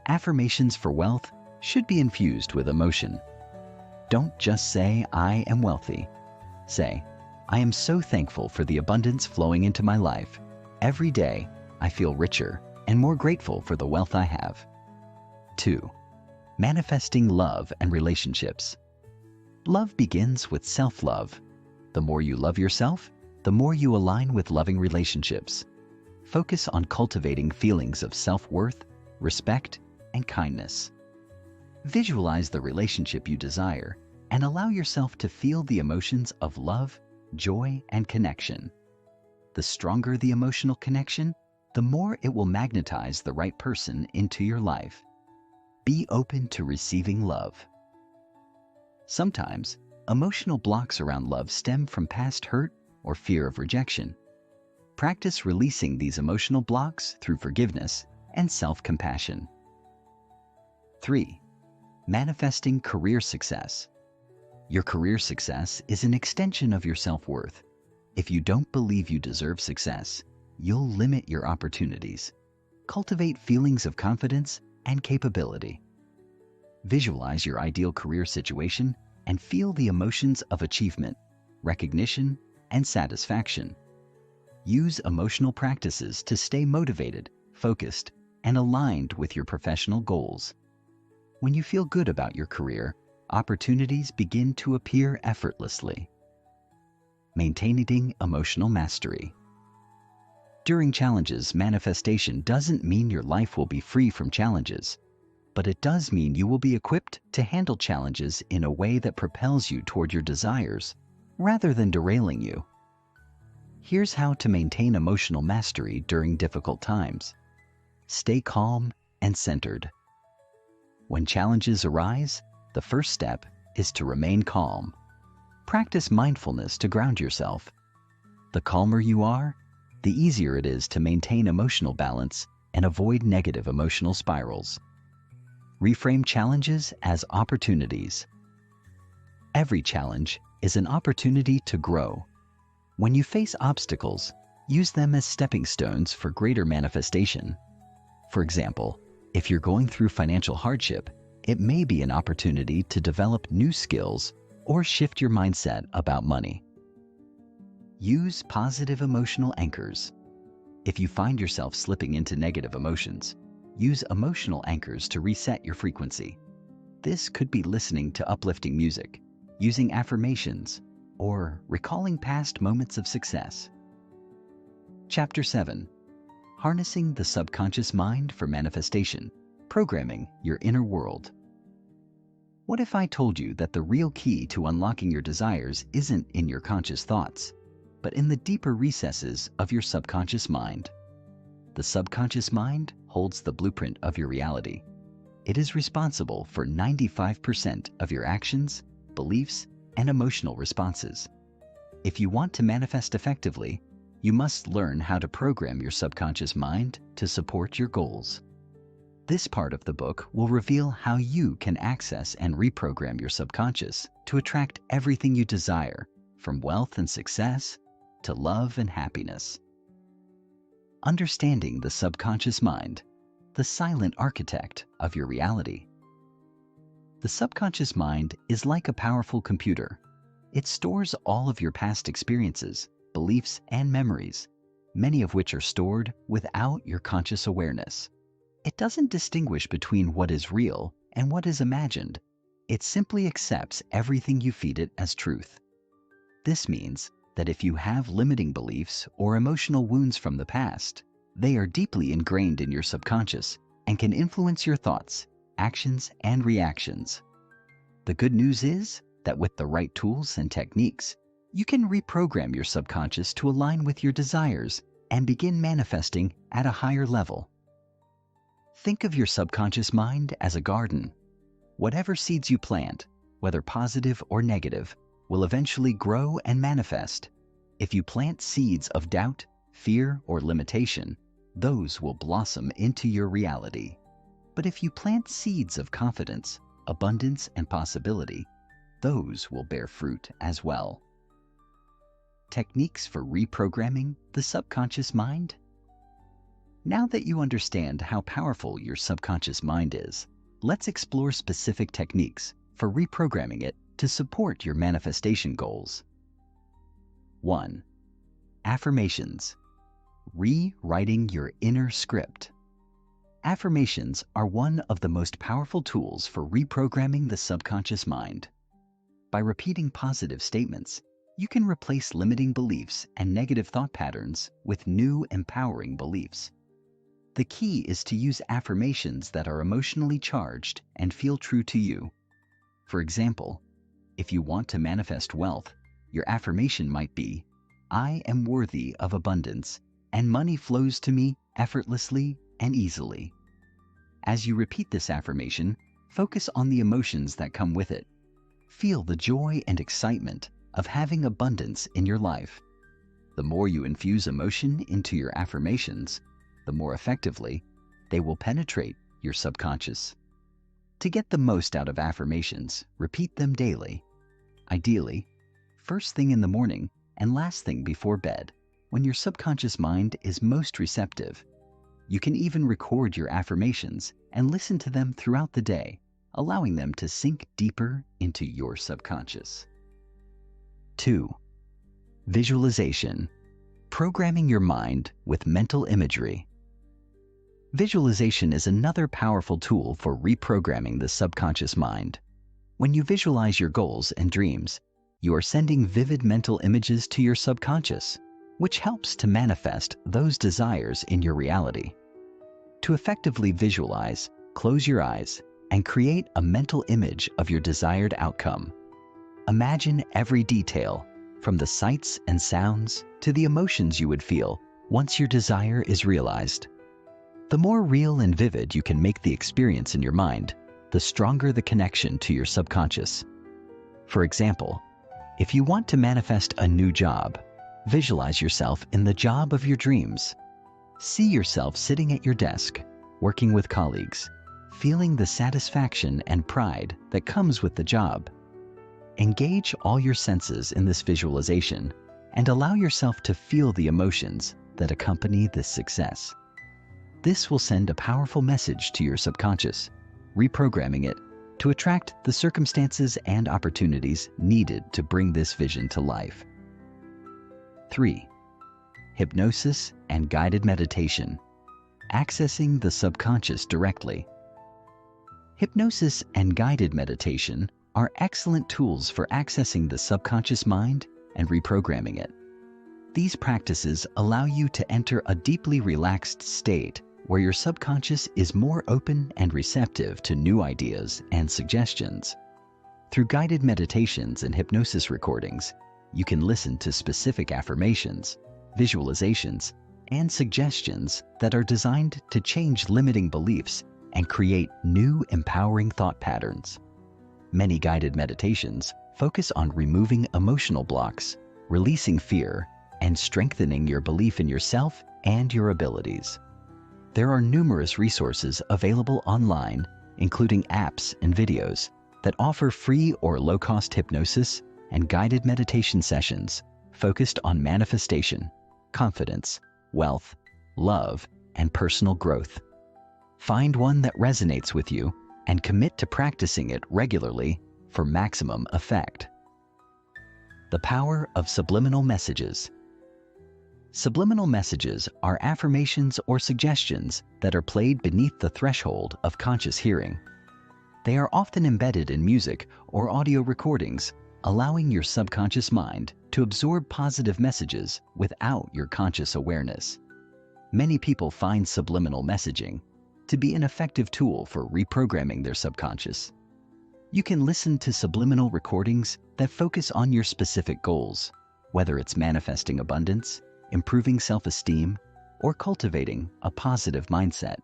Affirmations for wealth should be infused with emotion. Don't just say, "I am wealthy." Say, "I am so thankful for the abundance flowing into my life. Every day, I feel richer and more grateful for the wealth I have." 2. Manifesting love and relationships. Love begins with self-love. The more you love yourself, the more you align with loving relationships. Focus on cultivating feelings of self-worth, respect, and kindness. Visualize the relationship you desire and allow yourself to feel the emotions of love, joy, and connection. The stronger the emotional connection, the more it will magnetize the right person into your life. Be open to receiving love. Sometimes, emotional blocks around love stem from past hurt or fear of rejection. Practice releasing these emotional blocks through forgiveness and self-compassion. 3. Manifesting career success. Your career success is an extension of your self-worth. If you don't believe you deserve success, you'll limit your opportunities. Cultivate feelings of confidence and capability. Visualize your ideal career situation and feel the emotions of achievement, recognition, and satisfaction. Use emotional practices to stay motivated, focused, and aligned with your professional goals. When you feel good about your career, opportunities begin to appear effortlessly. Maintaining emotional mastery. During challenges, manifestation doesn't mean your life will be free from challenges, but it does mean you will be equipped to handle challenges in a way that propels you toward your desires, rather than derailing you. Here's how to maintain emotional mastery during difficult times. Stay calm and centered. When challenges arise, the first step is to remain calm. Practice mindfulness to ground yourself. The calmer you are, the easier it is to maintain emotional balance and avoid negative emotional spirals. Reframe challenges as opportunities. Every challenge is an opportunity to grow. When you face obstacles, use them as stepping stones for greater manifestation. For example, if you're going through financial hardship, it may be an opportunity to develop new skills or shift your mindset about money. Use positive emotional anchors. If you find yourself slipping into negative emotions, use emotional anchors to reset your frequency. This could be listening to uplifting music, using affirmations, or recalling past moments of success. Chapter 7. harnessing the subconscious mind for manifestation, programming your inner world. What if I told you that the real key to unlocking your desires isn't in your conscious thoughts, but in the deeper recesses of your subconscious mind? The subconscious mind holds the blueprint of your reality. It is responsible for 95% of your actions, beliefs, and emotional responses. If you want to manifest effectively, you must learn how to program your subconscious mind to support your goals. This part of the book will reveal how you can access and reprogram your subconscious to attract everything you desire, from wealth and success to love and happiness. Understanding the subconscious mind, the silent architect of your reality. The subconscious mind is like a powerful computer. It stores all of your past experiences, beliefs, and memories, many of which are stored without your conscious awareness. It doesn't distinguish between what is real and what is imagined. It simply accepts everything you feed it as truth. This means that if you have limiting beliefs or emotional wounds from the past, they are deeply ingrained in your subconscious and can influence your thoughts, actions, and reactions. The good news is that with the right tools and techniques, you can reprogram your subconscious to align with your desires and begin manifesting at a higher level. Think of your subconscious mind as a garden. Whatever seeds you plant, whether positive or negative, will eventually grow and manifest. If you plant seeds of doubt, fear, or limitation, those will blossom into your reality. But if you plant seeds of confidence, abundance, and possibility, those will bear fruit as well. Techniques for reprogramming the subconscious mind? Now that you understand how powerful your subconscious mind is, let's explore specific techniques for reprogramming it to support your manifestation goals. 1. Affirmations. Rewriting your inner script. Affirmations are one of the most powerful tools for reprogramming the subconscious mind. By repeating positive statements, you can replace limiting beliefs and negative thought patterns with new, empowering beliefs. The key is to use affirmations that are emotionally charged and feel true to you. For example, if you want to manifest wealth, your affirmation might be, "I am worthy of abundance, and money flows to me effortlessly and easily." As you repeat this affirmation, focus on the emotions that come with it. Feel the joy and excitement of having abundance in your life. The more you infuse emotion into your affirmations, the more effectively they will penetrate your subconscious. To get the most out of affirmations, repeat them daily. Ideally, first thing in the morning and last thing before bed, when your subconscious mind is most receptive. You can even record your affirmations and listen to them throughout the day, allowing them to sink deeper into your subconscious. 2. Visualization. Programming your mind with mental imagery. Visualization is another powerful tool for reprogramming the subconscious mind. When you visualize your goals and dreams, you are sending vivid mental images to your subconscious, which helps to manifest those desires in your reality. To effectively visualize, close your eyes and create a mental image of your desired outcome. Imagine every detail, from the sights and sounds to the emotions you would feel once your desire is realized. The more real and vivid you can make the experience in your mind, the stronger the connection to your subconscious. For example, if you want to manifest a new job, visualize yourself in the job of your dreams. See yourself sitting at your desk, working with colleagues, feeling the satisfaction and pride that comes with the job. Engage all your senses in this visualization and allow yourself to feel the emotions that accompany this success. This will send a powerful message to your subconscious, reprogramming it to attract the circumstances and opportunities needed to bring this vision to life. 3. Hypnosis and guided meditation. Accessing the subconscious directly. Hypnosis and guided meditation are excellent tools for accessing the subconscious mind and reprogramming it. These practices allow you to enter a deeply relaxed state where your subconscious is more open and receptive to new ideas and suggestions. Through guided meditations and hypnosis recordings, you can listen to specific affirmations, visualizations, and suggestions that are designed to change limiting beliefs and create new empowering thought patterns. Many guided meditations focus on removing emotional blocks, releasing fear, and strengthening your belief in yourself and your abilities. There are numerous resources available online, including apps and videos, that offer free or low-cost hypnosis and guided meditation sessions focused on manifestation, confidence, wealth, love, and personal growth. Find one that resonates with you and commit to practicing it regularly for maximum effect. The power of subliminal messages. Subliminal messages are affirmations or suggestions that are played beneath the threshold of conscious hearing. They are often embedded in music or audio recordings, allowing your subconscious mind to absorb positive messages without your conscious awareness. Many people find subliminal messaging to be an effective tool for reprogramming their subconscious. You can listen to subliminal recordings that focus on your specific goals, whether it's manifesting abundance, improving self-esteem, or cultivating a positive mindset.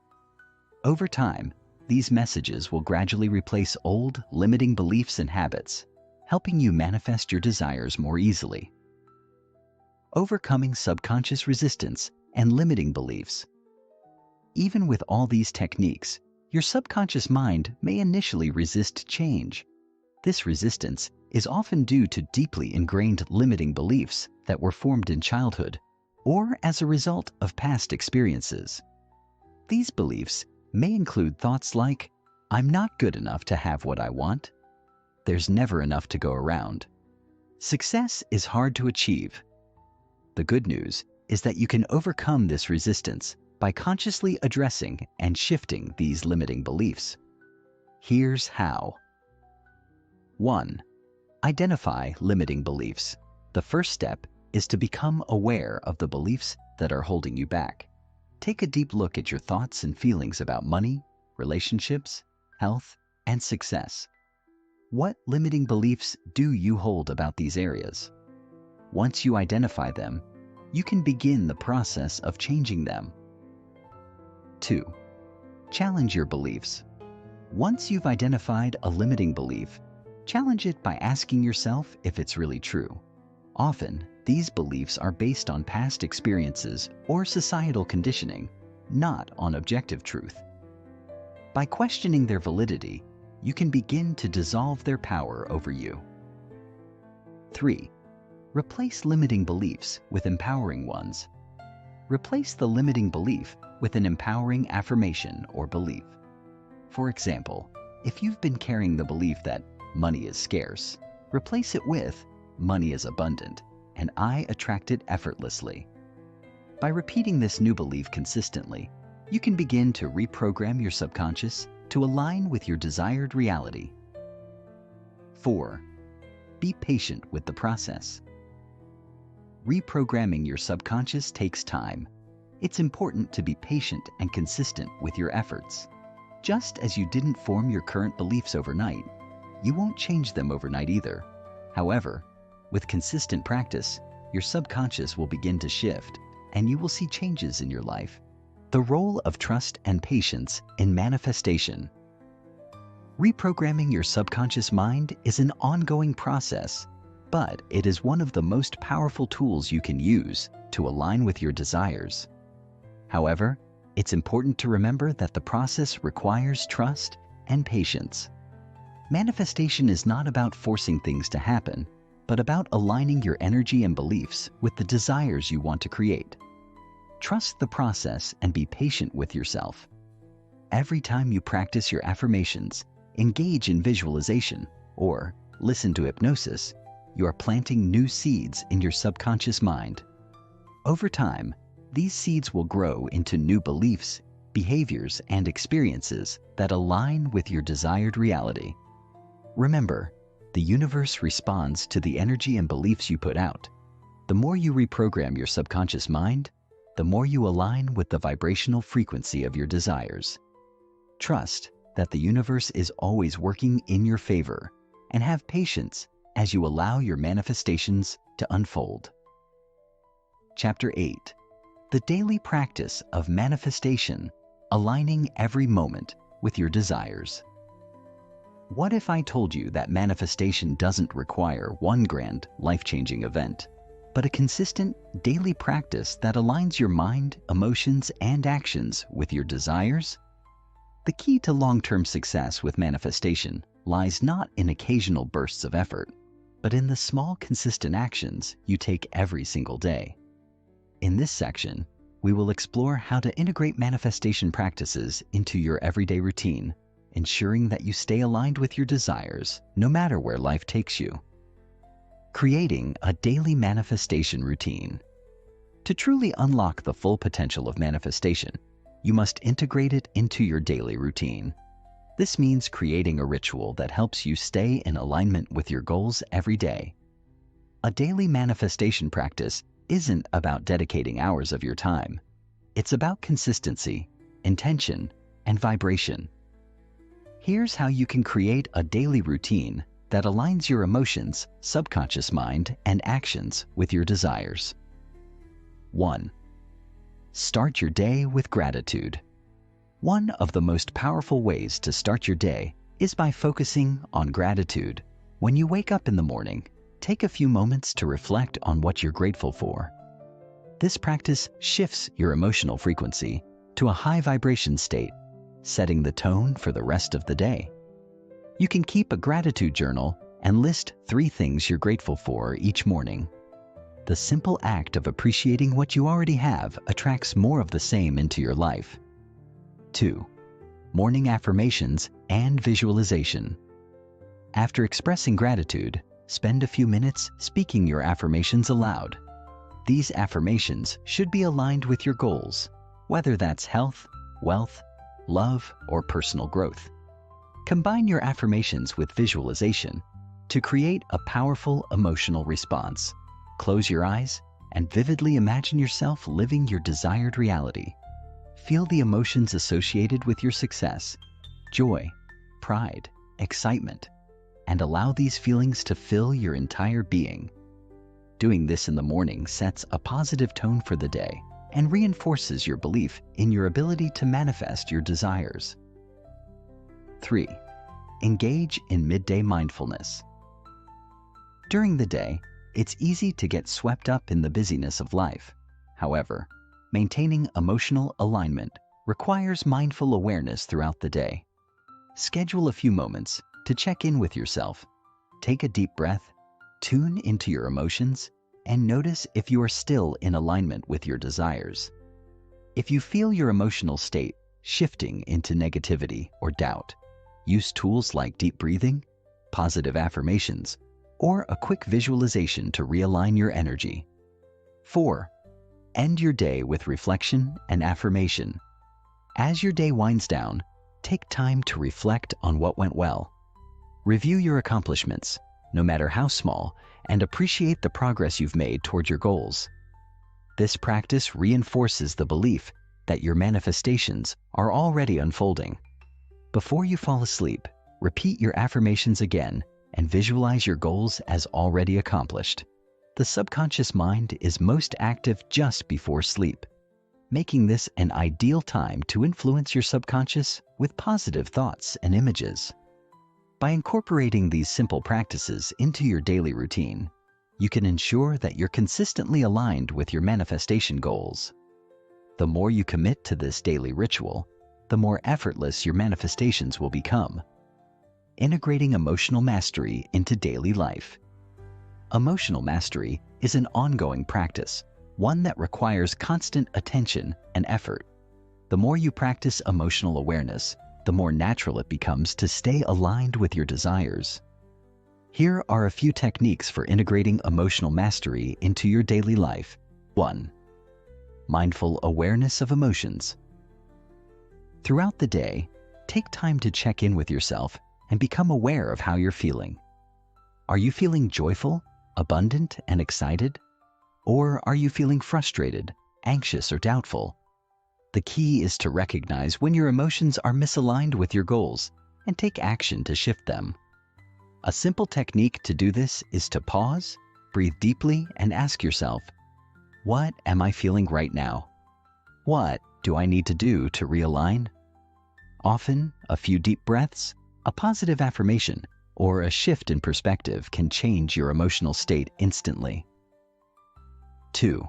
Over time, these messages will gradually replace old, limiting beliefs and habits, helping you manifest your desires more easily. Overcoming subconscious resistance and limiting beliefs. Even with all these techniques, your subconscious mind may initially resist change. This resistance is often due to deeply ingrained limiting beliefs that were formed in childhood or as a result of past experiences. These beliefs may include thoughts like, "I'm not good enough to have what I want," "There's never enough to go around," "Success is hard to achieve." The good news is that you can overcome this resistance by consciously addressing and shifting these limiting beliefs. Here's how. 1. Identify limiting beliefs. The first step is to become aware of the beliefs that are holding you back. Take a deep look at your thoughts and feelings about money, relationships, health, and success. What limiting beliefs do you hold about these areas? Once you identify them, you can begin the process of changing them. 2. Challenge your beliefs. Once you've identified a limiting belief, challenge it by asking yourself if it's really true. Often, these beliefs are based on past experiences or societal conditioning, not on objective truth. By questioning their validity, you can begin to dissolve their power over you. 3. Replace limiting beliefs with empowering ones. Replace the limiting belief with an empowering affirmation or belief. For example, if you've been carrying the belief that money is scarce, replace it with money is abundant, and I attract it effortlessly. By repeating this new belief consistently, you can begin to reprogram your subconscious to align with your desired reality. 4. Be patient with the process. Reprogramming your subconscious takes time. It's important to be patient and consistent with your efforts. Just as you didn't form your current beliefs overnight, you won't change them overnight either. However, with consistent practice, your subconscious will begin to shift, and you will see changes in your life. The role of trust and patience in manifestation. Reprogramming your subconscious mind is an ongoing process, but it is one of the most powerful tools you can use to align with your desires. However, it's important to remember that the process requires trust and patience. Manifestation is not about forcing things to happen, but about aligning your energy and beliefs with the desires you want to create. Trust the process and be patient with yourself. Every time you practice your affirmations, engage in visualization, or listen to hypnosis, you are planting new seeds in your subconscious mind. Over time, these seeds will grow into new beliefs, behaviors, and experiences that align with your desired reality. Remember, the universe responds to the energy and beliefs you put out. The more you reprogram your subconscious mind, the more you align with the vibrational frequency of your desires. Trust that the universe is always working in your favor, and have patience as you allow your manifestations to unfold. Chapter 8. The daily practice of manifestation, aligning every moment with your desires. What if I told you that manifestation doesn't require one grand, life-changing event, but a consistent daily practice that aligns your mind, emotions, and actions with your desires? The key to long-term success with manifestation lies not in occasional bursts of effort, but in the small, consistent actions you take every single day. In this section, we will explore how to integrate manifestation practices into your everyday routine, ensuring that you stay aligned with your desires no matter where life takes you. Creating a daily manifestation routine. To truly unlock the full potential of manifestation, you must integrate it into your daily routine. This means creating a ritual that helps you stay in alignment with your goals every day. A daily manifestation practice isn't about dedicating hours of your time. It's about consistency, intention, and vibration. Here's how you can create a daily routine that aligns your emotions, subconscious mind, and actions with your desires. 1. Start your day with gratitude. One of the most powerful ways to start your day is by focusing on gratitude. When you wake up in the morning, take a few moments to reflect on what you're grateful for. This practice shifts your emotional frequency to a high vibration state, setting the tone for the rest of the day. You can keep a gratitude journal and list 3 things you're grateful for each morning. The simple act of appreciating what you already have attracts more of the same into your life. 2. Morning affirmations and visualization. After expressing gratitude, spend a few minutes speaking your affirmations aloud. These affirmations should be aligned with your goals, whether that's health, wealth, love, or personal growth. Combine your affirmations with visualization to create a powerful emotional response. Close your eyes and vividly imagine yourself living your desired reality. Feel the emotions associated with your success, joy, pride, excitement, and allow these feelings to fill your entire being. Doing this in the morning sets a positive tone for the day and reinforces your belief in your ability to manifest your desires. 3. Engage in midday mindfulness. During the day, it's easy to get swept up in the busyness of life. However, maintaining emotional alignment requires mindful awareness throughout the day. Schedule a few moments to check in with yourself. Take a deep breath, tune into your emotions, and notice if you are still in alignment with your desires. If you feel your emotional state shifting into negativity or doubt, use tools like deep breathing, positive affirmations, or a quick visualization to realign your energy. 4. End your day with reflection and affirmation. As your day winds down, take time to reflect on what went well. Review your accomplishments, no matter how small, and appreciate the progress you've made toward your goals. This practice reinforces the belief that your manifestations are already unfolding. Before you fall asleep, repeat your affirmations again and visualize your goals as already accomplished. The subconscious mind is most active just before sleep, making this an ideal time to influence your subconscious with positive thoughts and images. By incorporating these simple practices into your daily routine, you can ensure that you're consistently aligned with your manifestation goals. The more you commit to this daily ritual, the more effortless your manifestations will become. Integrating emotional mastery into daily life. Emotional mastery is an ongoing practice, one that requires constant attention and effort. The more you practice emotional awareness, the more natural it becomes to stay aligned with your desires. Here are a few techniques for integrating emotional mastery into your daily life. 1. Mindful awareness of emotions. Throughout the day, take time to check in with yourself and become aware of how you're feeling. Are you feeling joyful, abundant, and excited? Or are you feeling frustrated, anxious, or doubtful? The key is to recognize when your emotions are misaligned with your goals and take action to shift them. A simple technique to do this is to pause, breathe deeply, and ask yourself, what am I feeling right now? What do I need to do to realign? Often, a few deep breaths, a positive affirmation, or a shift in perspective can change your emotional state instantly. 2.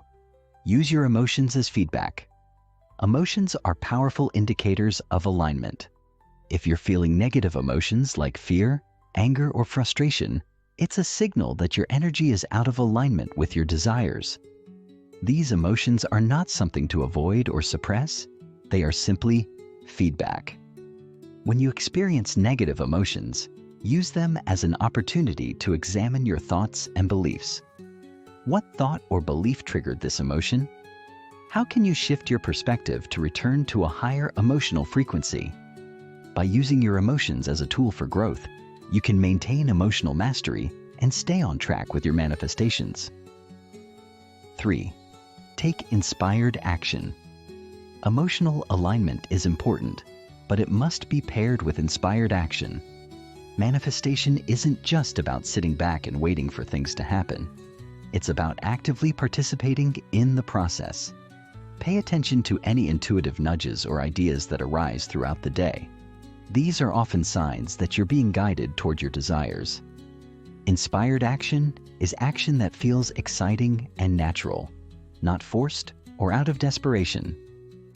Use your emotions as feedback. Emotions are powerful indicators of alignment. If you're feeling negative emotions like fear, anger, or frustration, it's a signal that your energy is out of alignment with your desires. These emotions are not something to avoid or suppress. They are simply feedback. When you experience negative emotions, use them as an opportunity to examine your thoughts and beliefs. What thought or belief triggered this emotion? How can you shift your perspective to return to a higher emotional frequency? By using your emotions as a tool for growth, you can maintain emotional mastery and stay on track with your manifestations. 3. Take inspired action. Emotional alignment is important, but it must be paired with inspired action. Manifestation isn't just about sitting back and waiting for things to happen. It's about actively participating in the process. Pay attention to any intuitive nudges or ideas that arise throughout the day. These are often signs that you're being guided toward your desires. Inspired action is action that feels exciting and natural, not forced or out of desperation.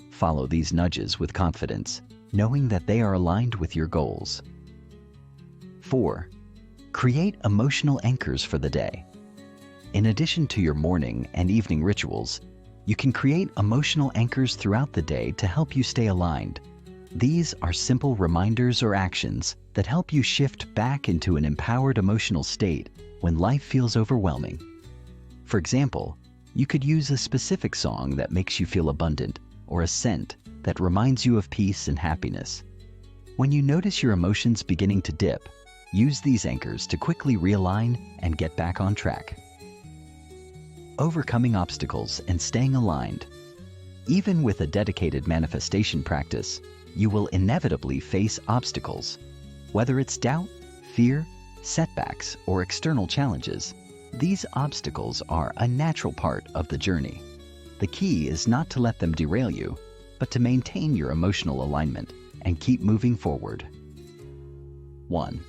Follow these nudges with confidence, knowing that they are aligned with your goals. 4. Create emotional anchors for the day. In addition to your morning and evening rituals, you can create emotional anchors throughout the day to help you stay aligned. These are simple reminders or actions that help you shift back into an empowered emotional state when life feels overwhelming. For example, you could use a specific song that makes you feel abundant or a scent that reminds you of peace and happiness. When you notice your emotions beginning to dip, use these anchors to quickly realign and get back on track. Overcoming obstacles and staying aligned. Even with a dedicated manifestation practice, you will inevitably face obstacles. Whether it's doubt, fear, setbacks, or external challenges, these obstacles are a natural part of the journey. The key is not to let them derail you, but to maintain your emotional alignment and keep moving forward. 1.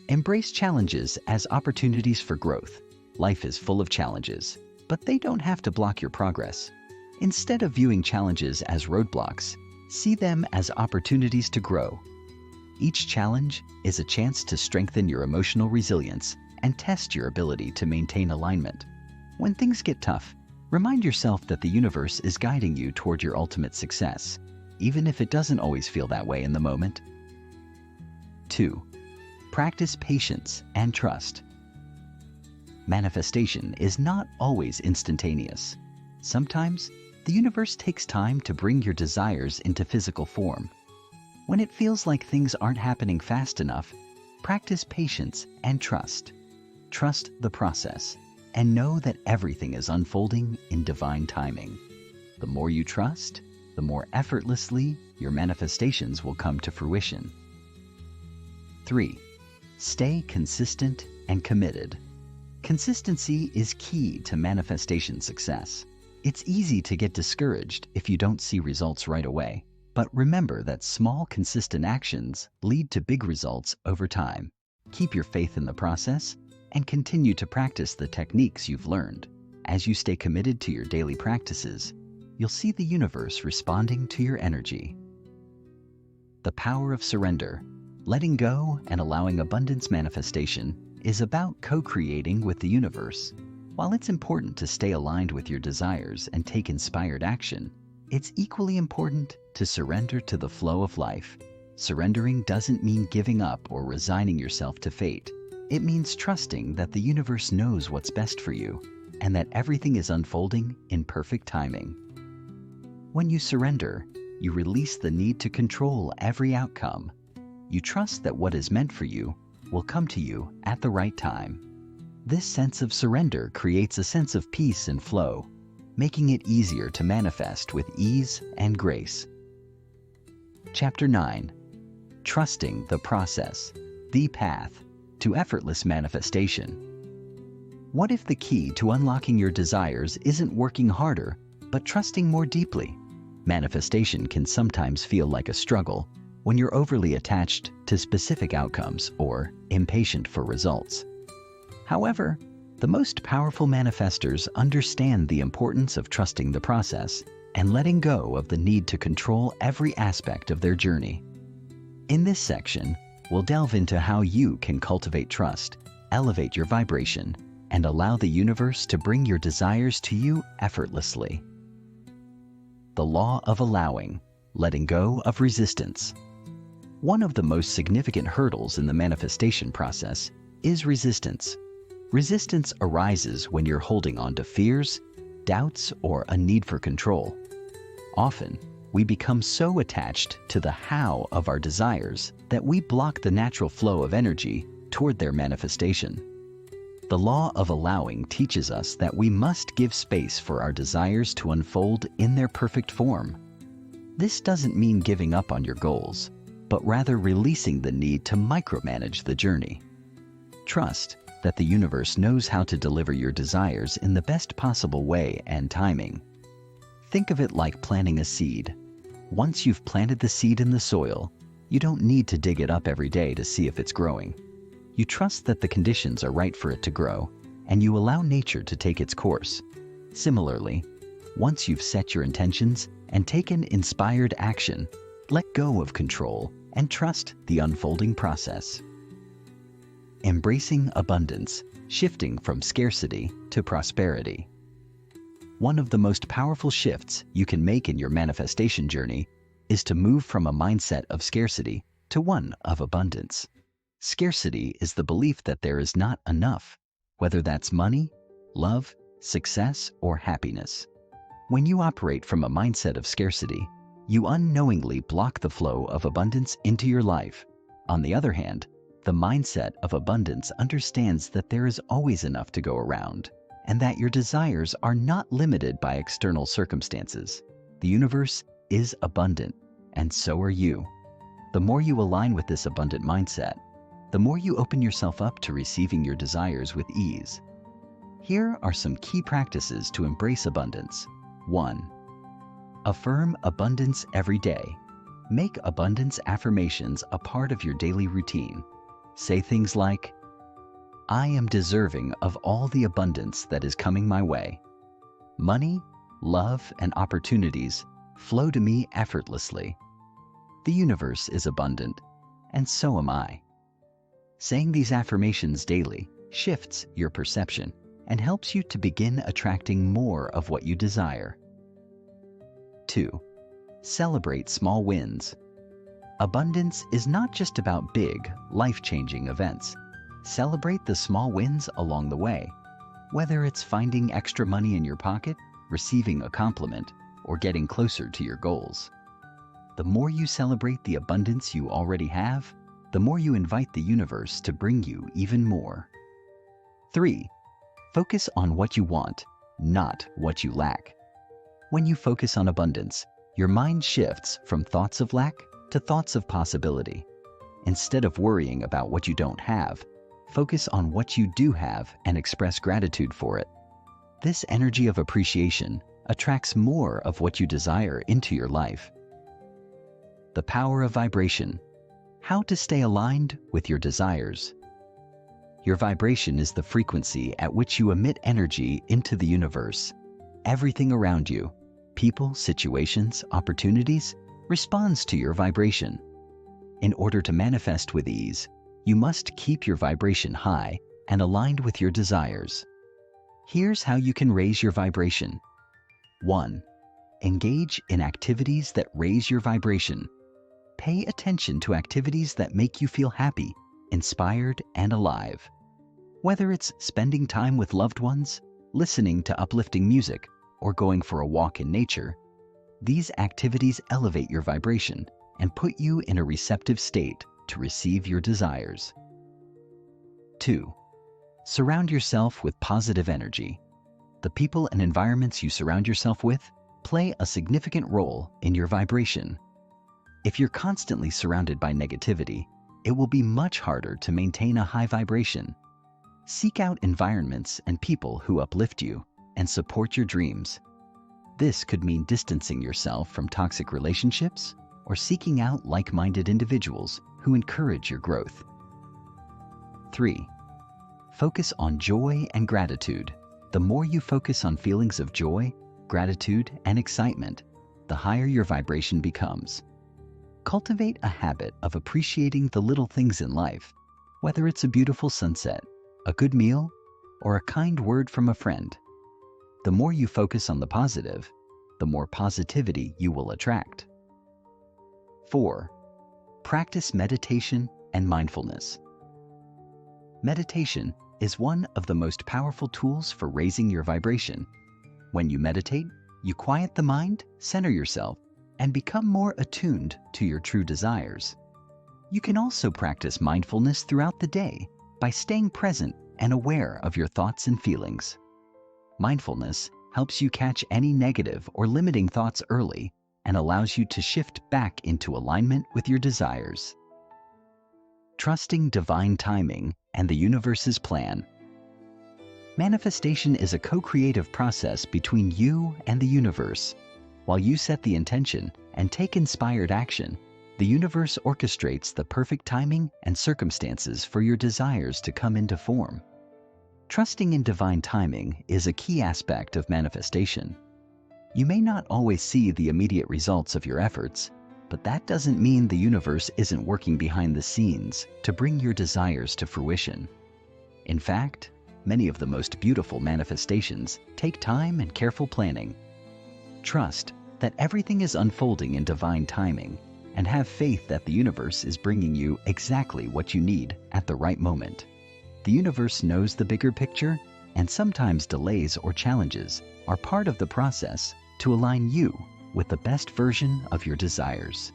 Embrace challenges as opportunities for growth. Life is full of challenges, but they don't have to block your progress. Instead of viewing challenges as roadblocks, see them as opportunities to grow. Each challenge is a chance to strengthen your emotional resilience and test your ability to maintain alignment. When things get tough, remind yourself that the universe is guiding you toward your ultimate success, even if it doesn't always feel that way in the moment. 2. Practice patience and trust. Manifestation is not always instantaneous. Sometimes, the universe takes time to bring your desires into physical form. When it feels like things aren't happening fast enough, practice patience and trust. Trust the process and know that everything is unfolding in divine timing. The more you trust, the more effortlessly your manifestations will come to fruition. 3. Stay consistent and committed. Consistency is key to manifestation success. It's easy to get discouraged if you don't see results right away, but remember that small, consistent actions lead to big results over time. Keep your faith in the process and continue to practice the techniques you've learned. As you stay committed to your daily practices, you'll see the universe responding to your energy. The power of surrender. Letting go and allowing abundance manifestation is about co-creating with the universe. While it's important to stay aligned with your desires and take inspired action, it's equally important to surrender to the flow of life. Surrendering doesn't mean giving up or resigning yourself to fate. It means trusting that the universe knows what's best for you and that everything is unfolding in perfect timing. When you surrender, you release the need to control every outcome. You trust that what is meant for you will come to you at the right time. This sense of surrender creates a sense of peace and flow, making it easier to manifest with ease and grace. Chapter 9. Trusting the process, the path to effortless manifestation. What if the key to unlocking your desires isn't working harder, but trusting more deeply? Manifestation can sometimes feel like a struggle when you're overly attached to specific outcomes or impatient for results. However, the most powerful manifestors understand the importance of trusting the process and letting go of the need to control every aspect of their journey. In this section, we'll delve into how you can cultivate trust, elevate your vibration, and allow the universe to bring your desires to you effortlessly. The law of allowing, letting go of resistance. One of the most significant hurdles in the manifestation process is resistance. Resistance arises when you're holding on to fears, doubts, or a need for control. Often, we become so attached to the how of our desires that we block the natural flow of energy toward their manifestation. The law of allowing teaches us that we must give space for our desires to unfold in their perfect form. This doesn't mean giving up on your goals, but rather releasing the need to micromanage the journey. Trust that the universe knows how to deliver your desires in the best possible way and timing. Think of it like planting a seed. Once you've planted the seed in the soil, you don't need to dig it up every day to see if it's growing. You trust that the conditions are right for it to grow, and you allow nature to take its course. Similarly, once you've set your intentions and taken inspired action, let go of control and trust the unfolding process. Embracing abundance, shifting from scarcity to prosperity. One of the most powerful shifts you can make in your manifestation journey is to move from a mindset of scarcity to one of abundance. Scarcity is the belief that there is not enough, whether that's money, love, success, or happiness. When you operate from a mindset of scarcity, you unknowingly block the flow of abundance into your life. On the other hand, the mindset of abundance understands that there is always enough to go around, and that your desires are not limited by external circumstances. The universe is abundant, and so are you. The more you align with this abundant mindset, the more you open yourself up to receiving your desires with ease. Here are some key practices to embrace abundance. 1. Affirm abundance every day. Make abundance affirmations a part of your daily routine. Say things like, I am deserving of all the abundance that is coming my way. Money, love, and opportunities flow to me effortlessly. The universe is abundant, and so am I. Saying these affirmations daily shifts your perception and helps you to begin attracting more of what you desire. 2. Celebrate small wins. Abundance is not just about big, life-changing events. Celebrate the small wins along the way. Whether it's finding extra money in your pocket, receiving a compliment, or getting closer to your goals. The more you celebrate the abundance you already have, the more you invite the universe to bring you even more. 3. Focus on what you want, not what you lack. When you focus on abundance, your mind shifts from thoughts of lack to thoughts of possibility. Instead of worrying about what you don't have, focus on what you do have and express gratitude for it. This energy of appreciation attracts more of what you desire into your life. The power of vibration. How to stay aligned with your desires. Your vibration is the frequency at which you emit energy into the universe. Everything around you, people, situations, opportunities, responds to your vibration. In order to manifest with ease, you must keep your vibration high and aligned with your desires. Here's how you can raise your vibration. 1. Engage in activities that raise your vibration. Pay attention to activities that make you feel happy, inspired, and alive. Whether it's spending time with loved ones, listening to uplifting music, or going for a walk in nature, these activities elevate your vibration and put you in a receptive state to receive your desires. 2. Surround yourself with positive energy. The people and environments you surround yourself with play a significant role in your vibration. If you're constantly surrounded by negativity, it will be much harder to maintain a high vibration. Seek out environments and people who uplift you and support your dreams. This could mean distancing yourself from toxic relationships or seeking out like-minded individuals who encourage your growth. 3. Focus on joy and gratitude. The more you focus on feelings of joy, gratitude, and excitement, the higher your vibration becomes. Cultivate a habit of appreciating the little things in life, whether it's a beautiful sunset, a good meal, or a kind word from a friend. The more you focus on the positive, the more positivity you will attract. 4. Practice meditation and mindfulness. Meditation is one of the most powerful tools for raising your vibration. When you meditate, you quiet the mind, center yourself, and become more attuned to your true desires. You can also practice mindfulness throughout the day by staying present and aware of your thoughts and feelings. Mindfulness helps you catch any negative or limiting thoughts early and allows you to shift back into alignment with your desires. Trusting divine timing and the universe's plan. Manifestation is a co-creative process between you and the universe. While you set the intention and take inspired action, the universe orchestrates the perfect timing and circumstances for your desires to come into form. Trusting in divine timing is a key aspect of manifestation. You may not always see the immediate results of your efforts, but that doesn't mean the universe isn't working behind the scenes to bring your desires to fruition. In fact, many of the most beautiful manifestations take time and careful planning. Trust that everything is unfolding in divine timing and have faith that the universe is bringing you exactly what you need at the right moment. The universe knows the bigger picture, and sometimes delays or challenges are part of the process to align you with the best version of your desires.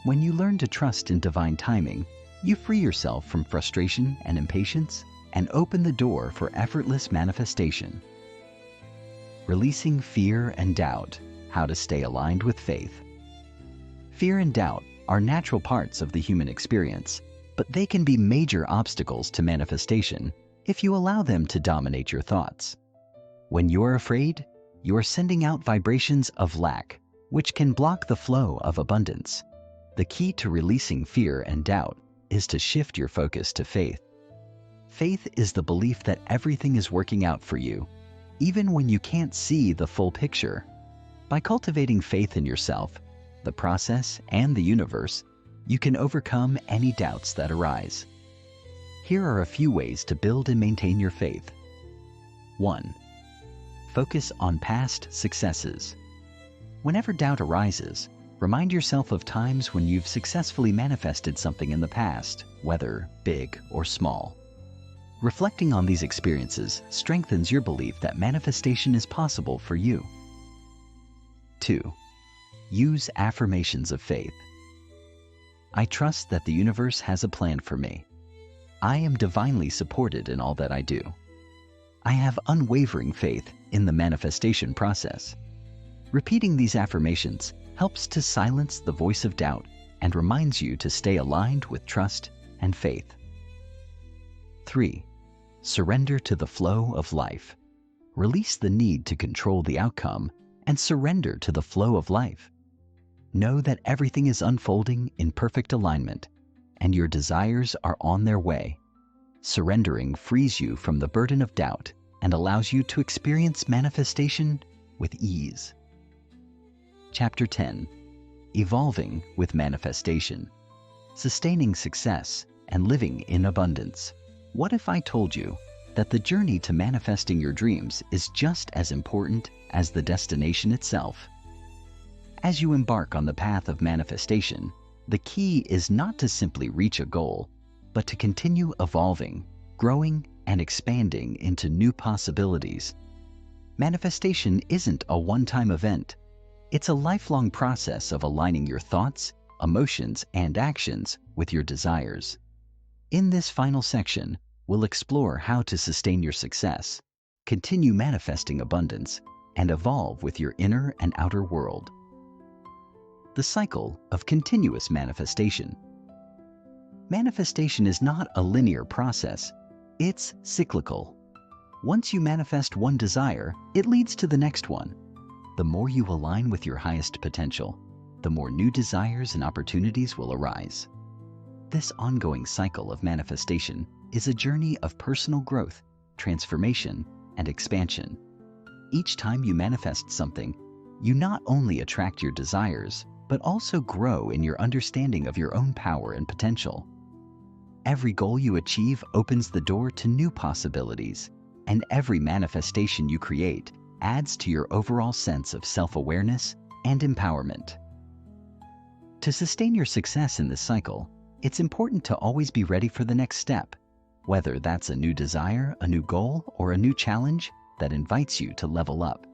When you learn to trust in divine timing, you free yourself from frustration and impatience and open the door for effortless manifestation. Releasing fear and doubt. How to stay aligned with faith. Fear and doubt are natural parts of the human experience, but they can be major obstacles to manifestation if you allow them to dominate your thoughts. When you're afraid, you are sending out vibrations of lack, which can block the flow of abundance. The key to releasing fear and doubt is to shift your focus to faith. Faith is the belief that everything is working out for you, even when you can't see the full picture. By cultivating faith in yourself, the process, and the universe, you can overcome any doubts that arise. Here are a few ways to build and maintain your faith. 1. Focus on past successes. Whenever doubt arises, remind yourself of times when you've successfully manifested something in the past, whether big or small. Reflecting on these experiences strengthens your belief that manifestation is possible for you. 2. Use affirmations of faith. I trust that the universe has a plan for me. I am divinely supported in all that I do. I have unwavering faith in the manifestation process. Repeating these affirmations helps to silence the voice of doubt and reminds you to stay aligned with trust and faith. 3. Surrender to the flow of life. Release the need to control the outcome and surrender to the flow of life. Know that everything is unfolding in perfect alignment, and your desires are on their way. Surrendering frees you from the burden of doubt and allows you to experience manifestation with ease. Chapter 10. Evolving with manifestation. Sustaining success and living in abundance. What if I told you that the journey to manifesting your dreams is just as important as the destination itself? As you embark on the path of manifestation, the key is not to simply reach a goal, but to continue evolving, growing, and expanding into new possibilities. Manifestation isn't a one-time event. It's a lifelong process of aligning your thoughts, emotions, and actions with your desires. In this final section, we'll explore how to sustain your success, continue manifesting abundance, and evolve with your inner and outer world. The cycle of continuous manifestation. Manifestation is not a linear process, it's cyclical. Once you manifest one desire, it leads to the next one. The more you align with your highest potential, the more new desires and opportunities will arise. This ongoing cycle of manifestation is a journey of personal growth, transformation, and expansion. Each time you manifest something, you not only attract your desires, but also grow in your understanding of your own power and potential. Every goal you achieve opens the door to new possibilities, and every manifestation you create adds to your overall sense of self-awareness and empowerment. To sustain your success in this cycle, it's important to always be ready for the next step, whether that's a new desire, a new goal, or a new challenge that invites you to level up.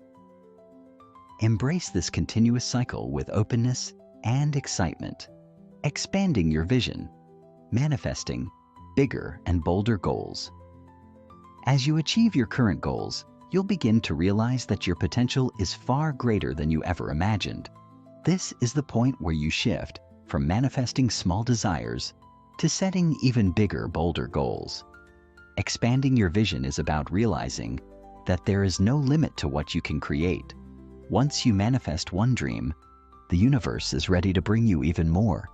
Embrace this continuous cycle with openness and excitement, expanding your vision, manifesting bigger and bolder goals. As you achieve your current goals, you'll begin to realize that your potential is far greater than you ever imagined. This is the point where you shift from manifesting small desires to setting even bigger, bolder goals. Expanding your vision is about realizing that there is no limit to what you can create. Once you manifest one dream, the universe is ready to bring you even more.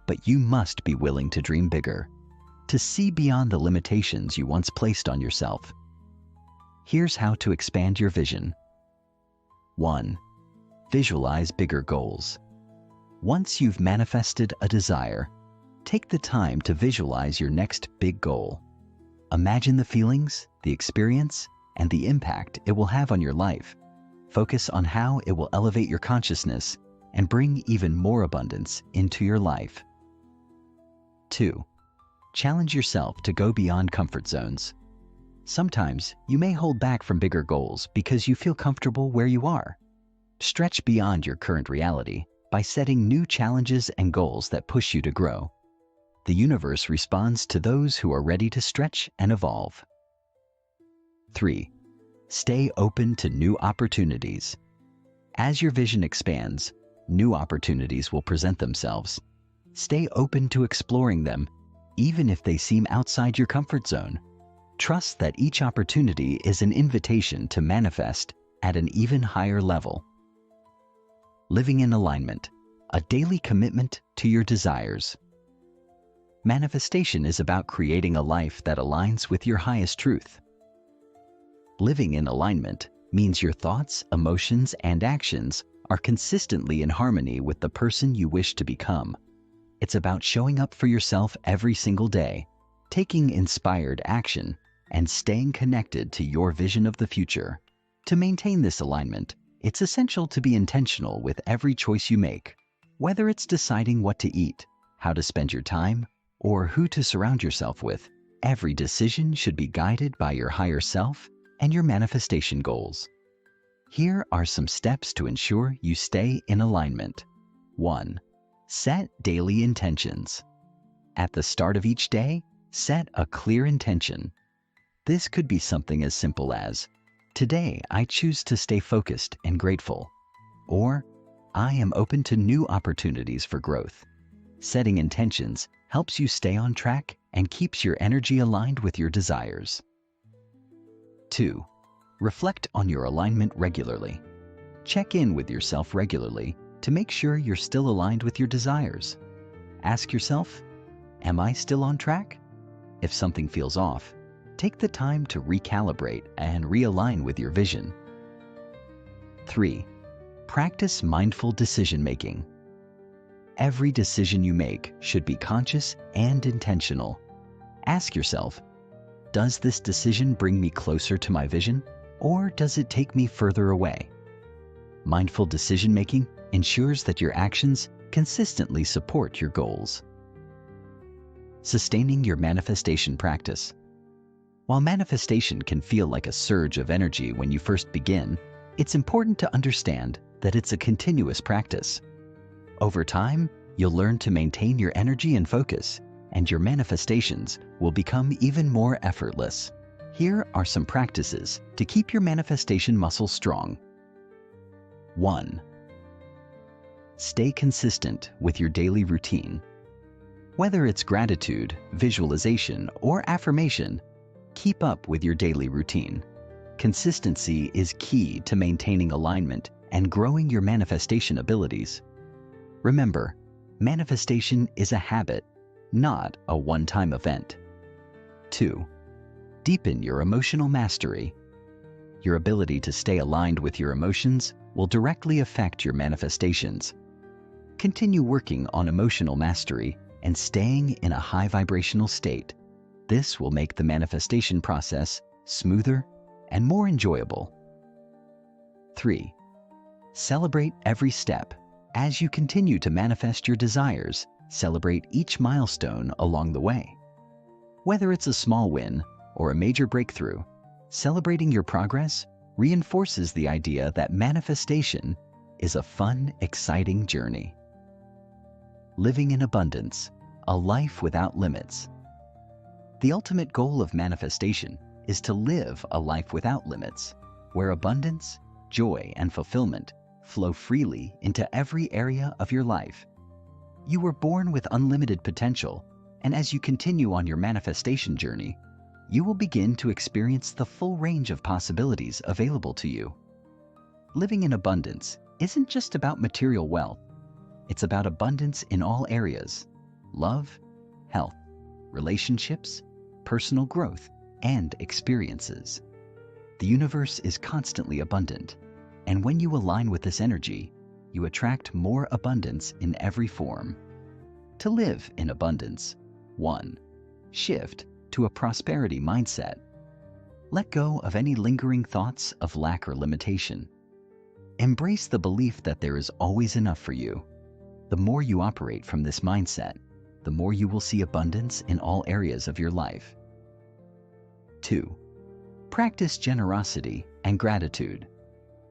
But you must be willing to dream bigger, to see beyond the limitations you once placed on yourself. Here's how to expand your vision. 1. Visualize bigger goals. Once you've manifested a desire, take the time to visualize your next big goal. Imagine the feelings, the experience, and the impact it will have on your life. Focus on how it will elevate your consciousness and bring even more abundance into your life. 2. Challenge yourself to go beyond comfort zones. Sometimes you may hold back from bigger goals because you feel comfortable where you are. Stretch beyond your current reality by setting new challenges and goals that push you to grow. The universe responds to those who are ready to stretch and evolve. 3. Stay open to new opportunities. As your vision expands, new opportunities will present themselves. Stay open to exploring them, even if they seem outside your comfort zone. Trust that each opportunity is an invitation to manifest at an even higher level. Living in alignment, a daily commitment to your desires. Manifestation is about creating a life that aligns with your highest truth. Living in alignment means your thoughts, emotions, and actions are consistently in harmony with the person you wish to become. It's about showing up for yourself every single day, taking inspired action, and staying connected to your vision of the future. To maintain this alignment, it's essential to be intentional with every choice you make. Whether it's deciding what to eat, how to spend your time, or who to surround yourself with, every decision should be guided by your higher self and your manifestation goals. Here are some steps to ensure you stay in alignment. 1. Set daily intentions. At the start of each day, set a clear intention. This could be something as simple as, "Today I choose to stay focused and grateful," or "I am open to new opportunities for growth." Setting intentions helps you stay on track and keeps your energy aligned with your desires. 2. Reflect on your alignment regularly. Check in with yourself regularly to make sure you're still aligned with your desires. Ask yourself, am I still on track? If something feels off, take the time to recalibrate and realign with your vision. 3. Practice mindful decision-making. Every decision you make should be conscious and intentional. Ask yourself, does this decision bring me closer to my vision, or does it take me further away? Mindful decision-making ensures that your actions consistently support your goals. Sustaining your manifestation practice. While manifestation can feel like a surge of energy when you first begin, it's important to understand that it's a continuous practice. Over time, you'll learn to maintain your energy and focus, and your manifestations will become even more effortless. Here are some practices to keep your manifestation muscle strong. 1. Stay consistent with your daily routine. Whether it's gratitude, visualization, or affirmation, keep up with your daily routine. Consistency is key to maintaining alignment and growing your manifestation abilities. Remember, manifestation is a habit, not a one-time event. 2. Deepen your emotional mastery. Your ability to stay aligned with your emotions will directly affect your manifestations. Continue working on emotional mastery and staying in a high vibrational state. This will make the manifestation process smoother and more enjoyable. 3. Celebrate every step. As you continue to manifest your desires, celebrate each milestone along the way. Whether it's a small win or a major breakthrough, celebrating your progress reinforces the idea that manifestation is a fun, exciting journey. Living in abundance, a life without limits. The ultimate goal of manifestation is to live a life without limits, where abundance, joy, and fulfillment flow freely into every area of your life. You were born with unlimited potential, and as you continue on your manifestation journey, you will begin to experience the full range of possibilities available to you. Living in abundance isn't just about material wealth. It's about abundance in all areas: love, health, relationships, personal growth, and experiences. The universe is constantly abundant, and when you align with this energy, you attract more abundance in every form. To live in abundance, 1. Shift to a prosperity mindset. Let go of any lingering thoughts of lack or limitation. Embrace the belief that there is always enough for you. The more you operate from this mindset, the more you will see abundance in all areas of your life. 2. Practice generosity and gratitude.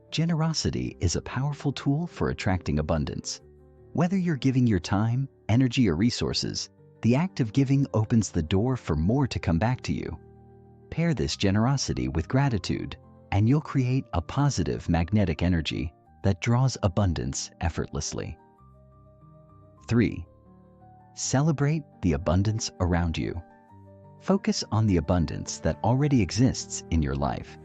Generosity is a powerful tool for attracting abundance. Whether you're giving your time, energy, or resources, the act of giving opens the door for more to come back to you. Pair this generosity with gratitude, and you'll create a positive magnetic energy that draws abundance effortlessly. 3. Celebrate the abundance around you. Focus on the abundance that already exists in your life.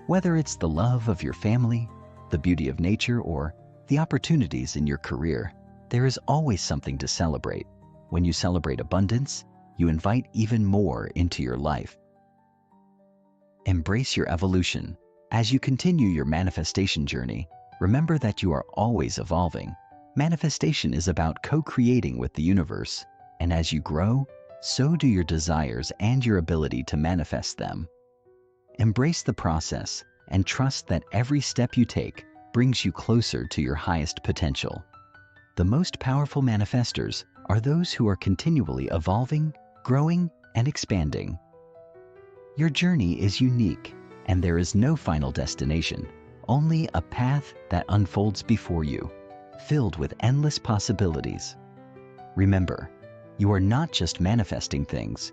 Whether it's the love of your family, the beauty of nature, or the opportunities in your career, there is always something to celebrate. When you celebrate abundance, you invite even more into your life. Embrace your evolution. As you continue your manifestation journey, remember that you are always evolving. Manifestation is about co-creating with the universe, and as you grow, so do your desires and your ability to manifest them. Embrace the process and trust that every step you take brings you closer to your highest potential. The most powerful manifestors are those who are continually evolving, growing, and expanding. Your journey is unique, and there is no final destination, only a path that unfolds before you, filled with endless possibilities. Remember, you are not just manifesting things,